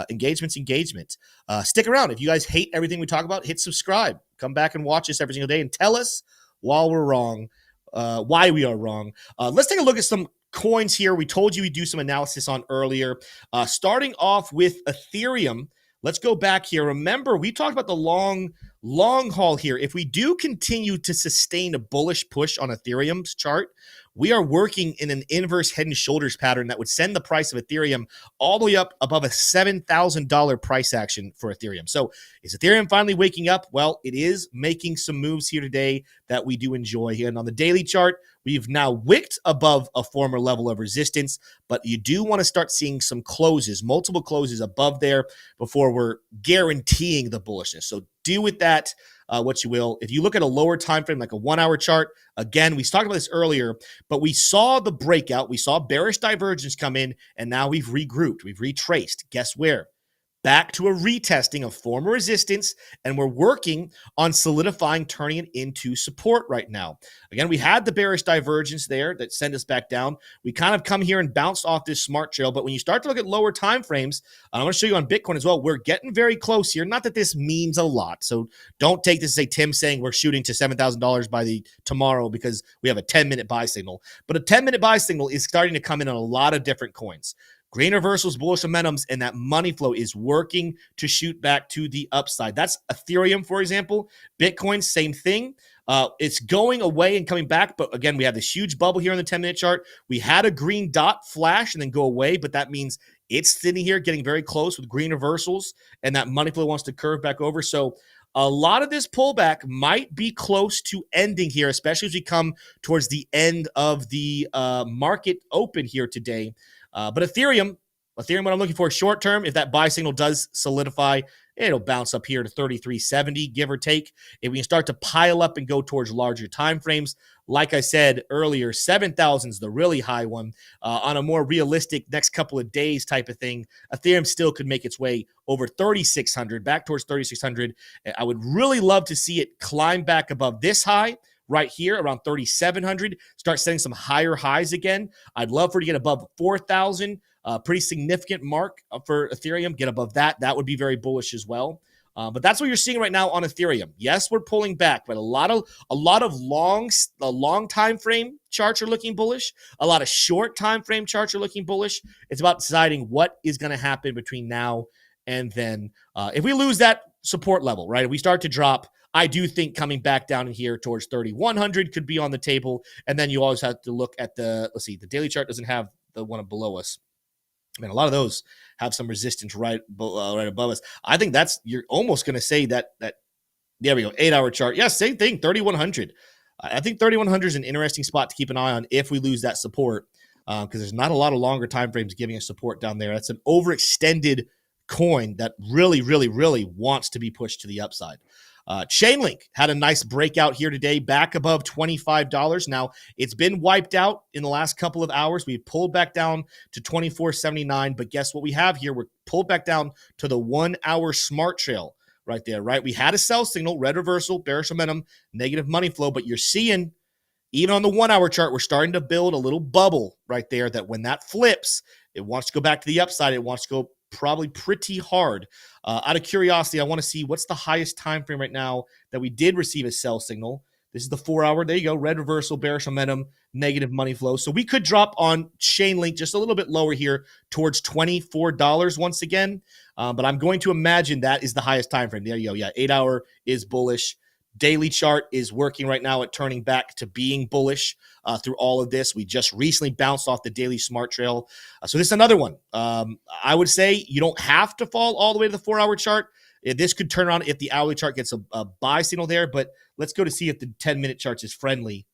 engagement's engagement. Stick around. If you guys hate everything we talk about, hit subscribe. Come back and watch us every single day and tell us while we're wrong, why we are wrong. Let's take a look at some coins here. We told you we'd do some analysis on earlier. Starting off with Ethereum. Let's go back here. Remember, we talked about the long haul here. If we do continue to sustain a bullish push on Ethereum's chart, we are working in an inverse head and shoulders pattern that would send the price of Ethereum all the way up above a $7,000 price action for Ethereum. So is Ethereum finally waking up? Well, it is making some moves here today that we do enjoy. And on the daily chart, we've now wicked above a former level of resistance, but you do want to start seeing some closes, multiple closes above there before we're guaranteeing the bullishness. So do with that what you will. If you look at a lower time frame, like a 1 hour chart, again, we talked about this earlier, but we saw the breakout. We saw bearish divergence come in, and now we've regrouped. We've retraced. Guess where? Back to a retesting of former resistance, and we're working on solidifying, turning it into support right now. Again, we had the bearish divergence there that sent us back down. We kind of come here and bounced off this smart trail, but when you start to look at lower time frames, I'm going to show you on Bitcoin as well, we're getting very close here. Not that this means a lot, so don't take this as a Tim saying we're shooting to $7,000 by the tomorrow because we have a 10-minute buy signal. But a 10-minute buy signal is starting to come in on a lot of different coins. Green reversals, bullish momentums, and that money flow is working to shoot back to the upside. That's Ethereum, for example. Bitcoin, same thing. It's going away and coming back, but again, we have this huge bubble here on the 10-minute chart. We had a green dot flash and then go away, but that means it's sitting here getting very close with green reversals, and that money flow wants to curve back over. So a lot of this pullback might be close to ending here, especially as we come towards the end of the market open here today. But Ethereum, what I'm looking for short term, if that buy signal does solidify, it'll bounce up here to 3370, give or take. If we can start to pile up and go towards larger time frames, like I said earlier, 7,000 is the really high one. On a more realistic next couple of days type of thing, Ethereum still could make its way over 3,600, back towards 3,600. I would really love to see it climb back above this high right here around 3,700, start setting some higher highs again. I'd love for it to get above 4,000, pretty significant mark for Ethereum. Get above that. That would be very bullish as well. But that's what you're seeing right now on Ethereum. Yes, we're pulling back, but a lot of long time frame charts are looking bullish. A lot of short time frame charts are looking bullish. It's about deciding what is going to happen between now and then. If we lose that support level, right, if we start to drop, I do think coming back down in here towards 3,100 could be on the table. And then you always have to look at the daily chart doesn't have the one below us. I mean, a lot of those have some resistance right above us. I think you're almost going to say that there we go, 8 hour chart. Yeah, same thing, 3,100. I think 3,100 is an interesting spot to keep an eye on if we lose that support, because there's not a lot of longer time frames giving us support down there. That's an overextended coin that really, really, really wants to be pushed to the upside. Chainlink had a nice breakout here today, back above $25. Now, it's been wiped out in the last couple of hours. We've pulled back down to $24.79, but guess what we have here? We're pulled back down to the 1 hour smart trail right there, right? We had a sell signal, red reversal, bearish momentum, negative money flow, but you're seeing Even on the 1 hour chart, we're starting to build a little bubble right there that when that flips, it wants to go back to the upside. It wants to go probably pretty hard. Out of curiosity, I want to see what's the highest time frame right now that we did receive a sell signal. This is the 4 hour. There you go. Red reversal, bearish momentum, negative money flow. So we could drop on Chainlink just a little bit lower here towards $24 once again. But I'm going to imagine that is the highest time frame. There you go. Yeah, 8 hour is bullish. Daily chart is working right now at turning back to being bullish through all of this. We just recently bounced off the daily smart trail. So this is another one. I would say you don't have to fall all the way to the 4 hour chart. This could turn around if the hourly chart gets a buy signal there, but let's go to see if the 10-minute chart is friendly.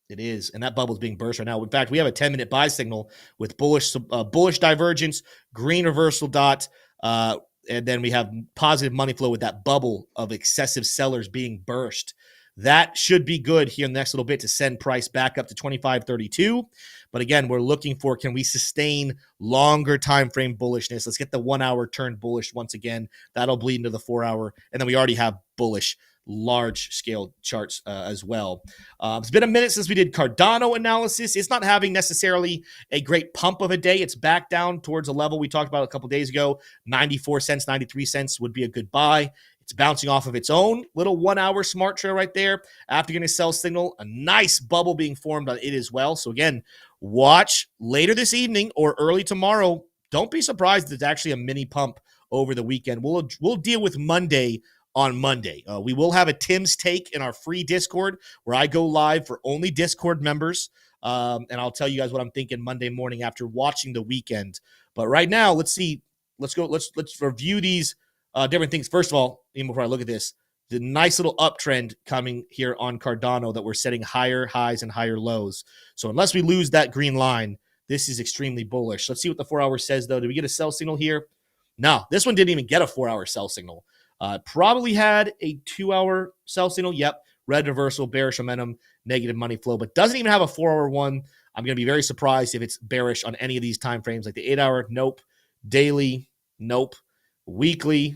It is, and that bubble is being burst right now. In fact, we have a 10-minute buy signal with bullish divergence, green reversal dot, and then we have positive money flow with that bubble of excessive sellers being burst. That should be good here in the next little bit to send price back up to 25.32. But again, we're looking for, can we sustain longer time frame bullishness? Let's get the 1 hour turned bullish once again. That'll bleed into the 4 hour. And then we already have bullish large scale charts as well. It's been a minute since we did Cardano analysis. It's not having necessarily a great pump of a day. It's back down towards a level we talked about a couple days ago. 94 cents, 93 cents would be a good buy. It's bouncing off of its own little 1 hour smart trail right there. After getting a sell signal, a nice bubble being formed on it as well. So again, watch later this evening or early tomorrow. Don't be surprised if it's actually a mini pump over the weekend. We'll deal with Monday on Monday. We will have a Tim's Take in our free Discord where I go live for only Discord members. And I'll tell you guys what I'm thinking Monday morning after watching the weekend. But right now, let's see. Let's review these different things. First of all, even before I look at this, the nice little uptrend coming here on Cardano that we're setting higher highs and higher lows. So unless we lose that green line, this is extremely bullish. Let's see what the 4 hour says, though. Did we get a sell signal here? No, this one didn't even get a 4 hour sell signal. Probably had a 2 hour sell signal. Yep. Red reversal, bearish momentum, negative money flow, but doesn't even have a 4 hour one. I'm going to be very surprised if it's bearish on any of these time frames, like the 8 hour. Nope. Daily. Nope. Weekly.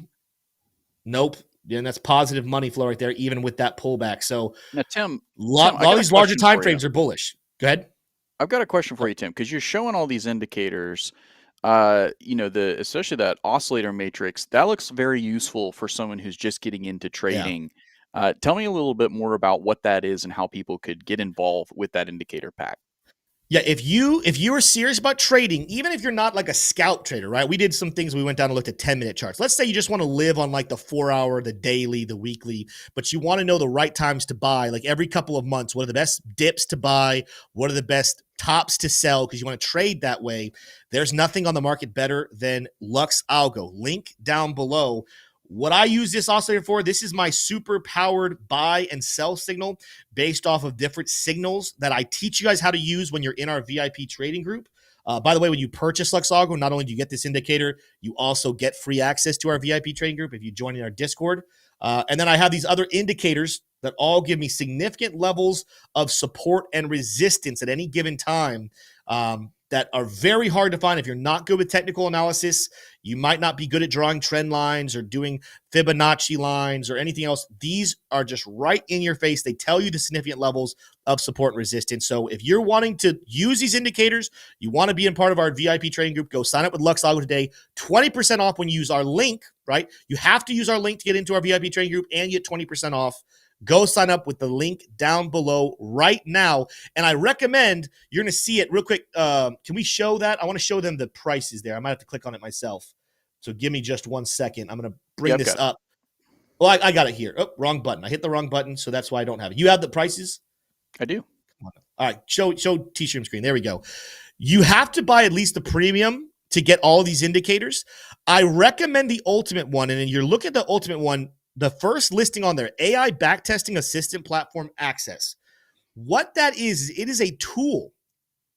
Nope. And that's positive money flow right there, even with that pullback. So now, Tim, all these larger time frames are bullish. Go ahead. I've got a question for you, Tim, because you're showing all these indicators. Especially that oscillator matrix, that looks very useful for someone who's just getting into trading. Yeah. Tell me a little bit more about what that is and how people could get involved with that indicator pack. Yeah, if you are serious about trading, even if you're not like a scalp trader, right? We did some things. We went down and looked at 10-minute charts. Let's say you just want to live on like the 4 hour, the daily, the weekly, but you want to know the right times to buy. Like every couple of months, what are the best dips to buy? What are the best tops to sell? Because you want to trade that way. There's nothing on the market better than Lux Algo. Link down below. What I use this oscillator for, this is my super powered buy and sell signal based off of different signals that I teach you guys how to use when you're in our VIP trading group. By the way, when you purchase Lux Algo, not only do you get this indicator, you also get free access to our VIP trading group if you join in our Discord. And then I have these other indicators that all give me significant levels of support and resistance at any given time. That are very hard to find. If you're not good with technical analysis, you might not be good at drawing trend lines or doing Fibonacci lines or anything else. These are just right in your face. They tell you the significant levels of support and resistance. So if you're wanting to use these indicators, you want to be in part of our VIP trading group, go sign up with Lux Algo today. 20% off when you use our link, right? You have to use our link to get into our VIP trading group and get 20% off. Go sign up with the link down below right now. And I recommend, you're going to see it real quick. Can we show that? I want to show them the prices there. I might have to click on it myself. So give me just 1 second. I'm going to bring this up. Well, I got it here. Oh, wrong button. I hit the wrong button, so that's why I don't have it. You have the prices? I do. All right. Show T-Stream screen. There we go. You have to buy at least the premium to get all of these indicators. I recommend the ultimate one. And then you look at the ultimate one, the first listing on there, AI Backtesting Assistant Platform Access. What that is, it is a tool.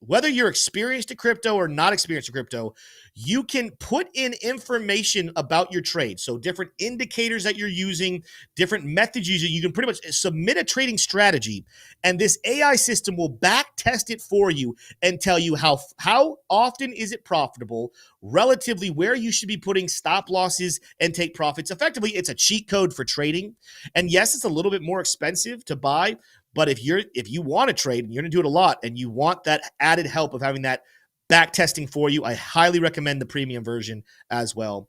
Whether you're experienced in crypto or not experienced in crypto, you can put in information about your trade. So different indicators that you're using, different methods using. You can pretty much submit a trading strategy, and this AI system will back test it for you and tell you how often is it profitable, relatively where you should be putting stop losses and take profits. Effectively, it's a cheat code for trading. And yes, it's a little bit more expensive to buy, But if you want to trade and you're going to do it a lot and you want that added help of having that back testing for you, I highly recommend the premium version as well.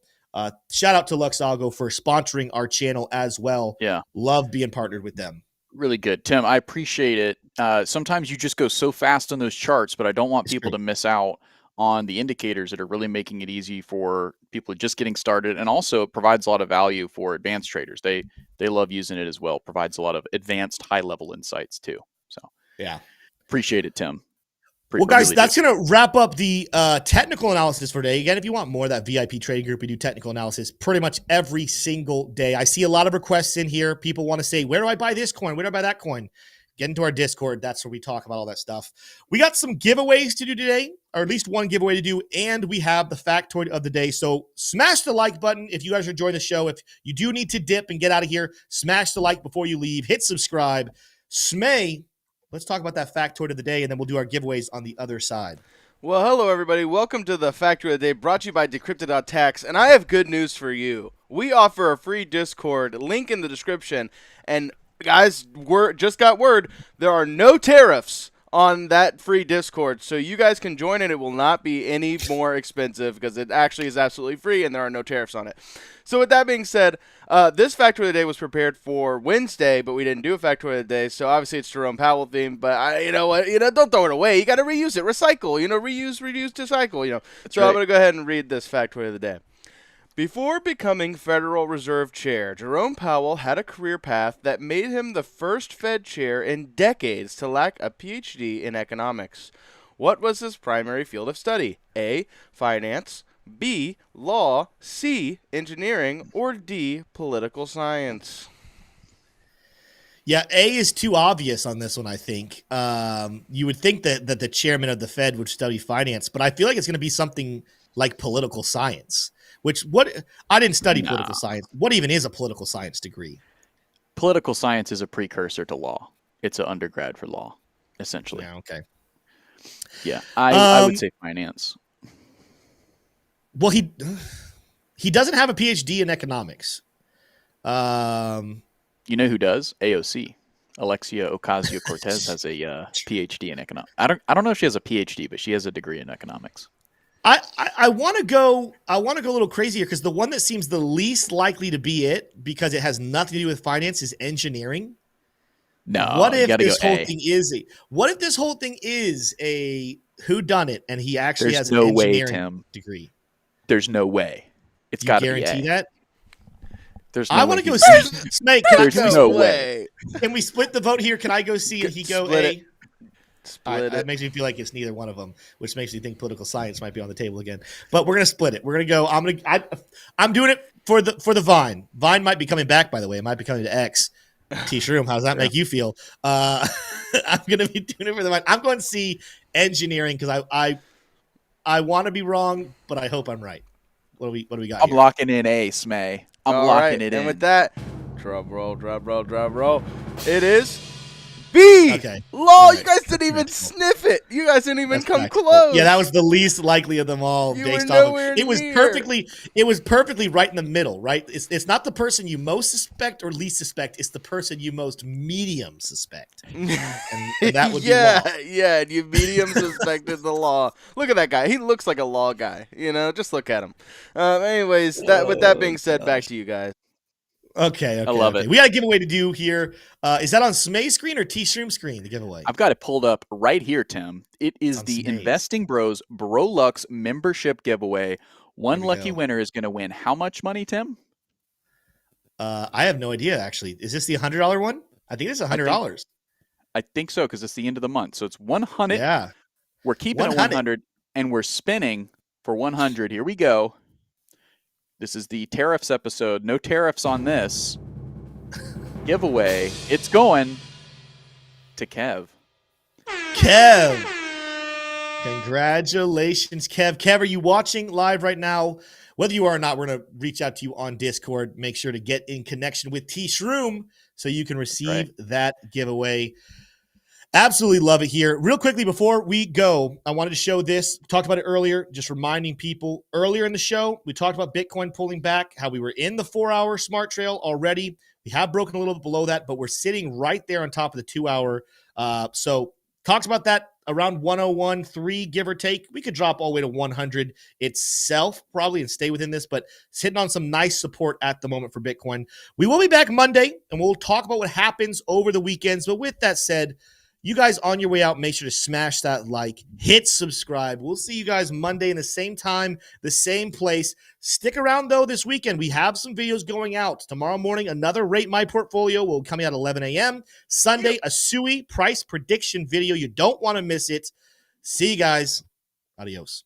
Shout out to Luxago for sponsoring our channel as well. Yeah. Love being partnered with them. Really good, Tim. I appreciate it. Sometimes you just go so fast on those charts, but I don't want people to miss out on the indicators that are really making it easy for people just getting started, and also it provides a lot of value for advanced traders. They love using it as well. Provides a lot of advanced high level insights too. So yeah, appreciate it, Tim. Well, guys, that's going to wrap up the technical analysis for today. Again, if you want more of that VIP trading group, we do technical analysis pretty much every single day. I see a lot of requests in here. People want to say, where do I buy this coin? Where do I buy that coin? Get into our Discord. That's where we talk about all that stuff. We got some giveaways to do today, or at least one giveaway to do, and we have the factoid of the day. So smash the like button if you guys are enjoying the show. If you do need to dip and get out of here, smash the like before you leave. Hit subscribe. Smay, let's talk about that factoid of the day, and then we'll do our giveaways on the other side. Well, hello, everybody. Welcome to the Factoid of the Day, brought to you by Decrypted.tax, and I have good news for you. We offer a free Discord, link in the description, and guys, just got word, there are no tariffs on that free Discord, so you guys can join and it will not be any more expensive because it actually is absolutely free and there are no tariffs on it. So with that being said, this Factoid of the Day was prepared for Wednesday, but we didn't do a Factoid of the Day, so obviously it's Jerome Powell theme, but you know what, don't throw it away. You got to reuse it, recycle, reuse, recycle, That's so right. I'm going to go ahead and read this Factoid of the Day. Before becoming Federal Reserve Chair, Jerome Powell had a career path that made him the first Fed chair in decades to lack a PhD in economics. What was his primary field of study? A. Finance, B. Law, C. Engineering, or D. Political science? Yeah, A is too obvious on this one, I think. You would think that the chairman of the Fed would study finance, but I feel like it's going to be something like political science. I didn't study political science. What even is a political science degree? Political science is a precursor to law. It's an undergrad for law, essentially. Yeah, okay. Yeah, I would say finance. Well, he doesn't have a PhD in economics. You know who does? AOC. Alexia Ocasio-Cortez has a PhD in economics. I don't know if she has a PhD, but she has a degree in economics. I want to go a little crazier because the one that seems the least likely to be it, because it has nothing to do with finance, is engineering. No, what if this whole thing is a whodunit and he actually has an engineering degree? There's no way. It's got to be A. Guarantee that? There's no I want to go see. Snake, there's no way. Can we split the vote here? Can I go C and he go Split A? it. Split it. That makes me feel like it's neither one of them, which makes me think political science might be on the table again. But we're gonna split it. We're gonna go. I'm doing it for the Vine. Vine might be coming back, by the way. It might be coming to X. T-Shroom, how does that make you feel? I'm gonna be doing it for the Vine. I'm going to see engineering because I want to be wrong, but I hope I'm right. What do we got? I'm locking in A, Smay. I'm locking it in. And with that, drum roll. It is B. Okay. Law. Right. You guys didn't even sniff it. You guys didn't even come factual. close. Yeah, that was the least likely of them all. You based were on nowhere it was near. perfectly right in the middle, right? It's not the person you most suspect or least suspect. It's the person you most medium suspect, and that would be law. Yeah. And you medium suspected the law. Look at that guy. He looks like a law guy. Just look at him. Anyways, with that being said, back to you guys. Okay, I love it. We got a giveaway to do here. Is that on Smay's screen or T-Shroom screen, the giveaway? I've got it pulled up right here, Tim. It is On the Smay's. Investing Bros BroLux membership giveaway. One There we lucky go. winner is going to win how much money, Tim? I have no idea, actually. Is this the $100 one? I think it's $100. I think so, because it's the end of the month. So it's 100. Yeah. We're keeping it 100. 100, and we're spinning for 100. Here we go. This is the tariffs episode. No tariffs on this giveaway. It's going to Kev. Kev. Congratulations, Kev. Kev, are you watching live right now? Whether you are or not, we're going to reach out to you on Discord. Make sure to get in connection with T-Shroom so you can receive that giveaway. Absolutely love it here. Real quickly before we go, I wanted to show this. We talked about it earlier, just reminding people. Earlier in the show, we talked about Bitcoin pulling back, how we were in the 4-hour smart trail already. We have broken a little bit below that, but we're sitting right there on top of the 2-hour. So talked about that around 101.3, give or take. We could drop all the way to 100 itself probably and stay within this, but it's hitting on some nice support at the moment for Bitcoin. We will be back Monday, and we'll talk about what happens over the weekends. But with that said, you guys on your way out, make sure to smash that like, hit subscribe. We'll see you guys Monday in the same time, the same place. Stick around, though, this weekend. We have some videos going out. Tomorrow morning, another Rate My Portfolio will come out at 11 a.m. Sunday, a SUI price prediction video. You don't want to miss it. See you guys. Adios.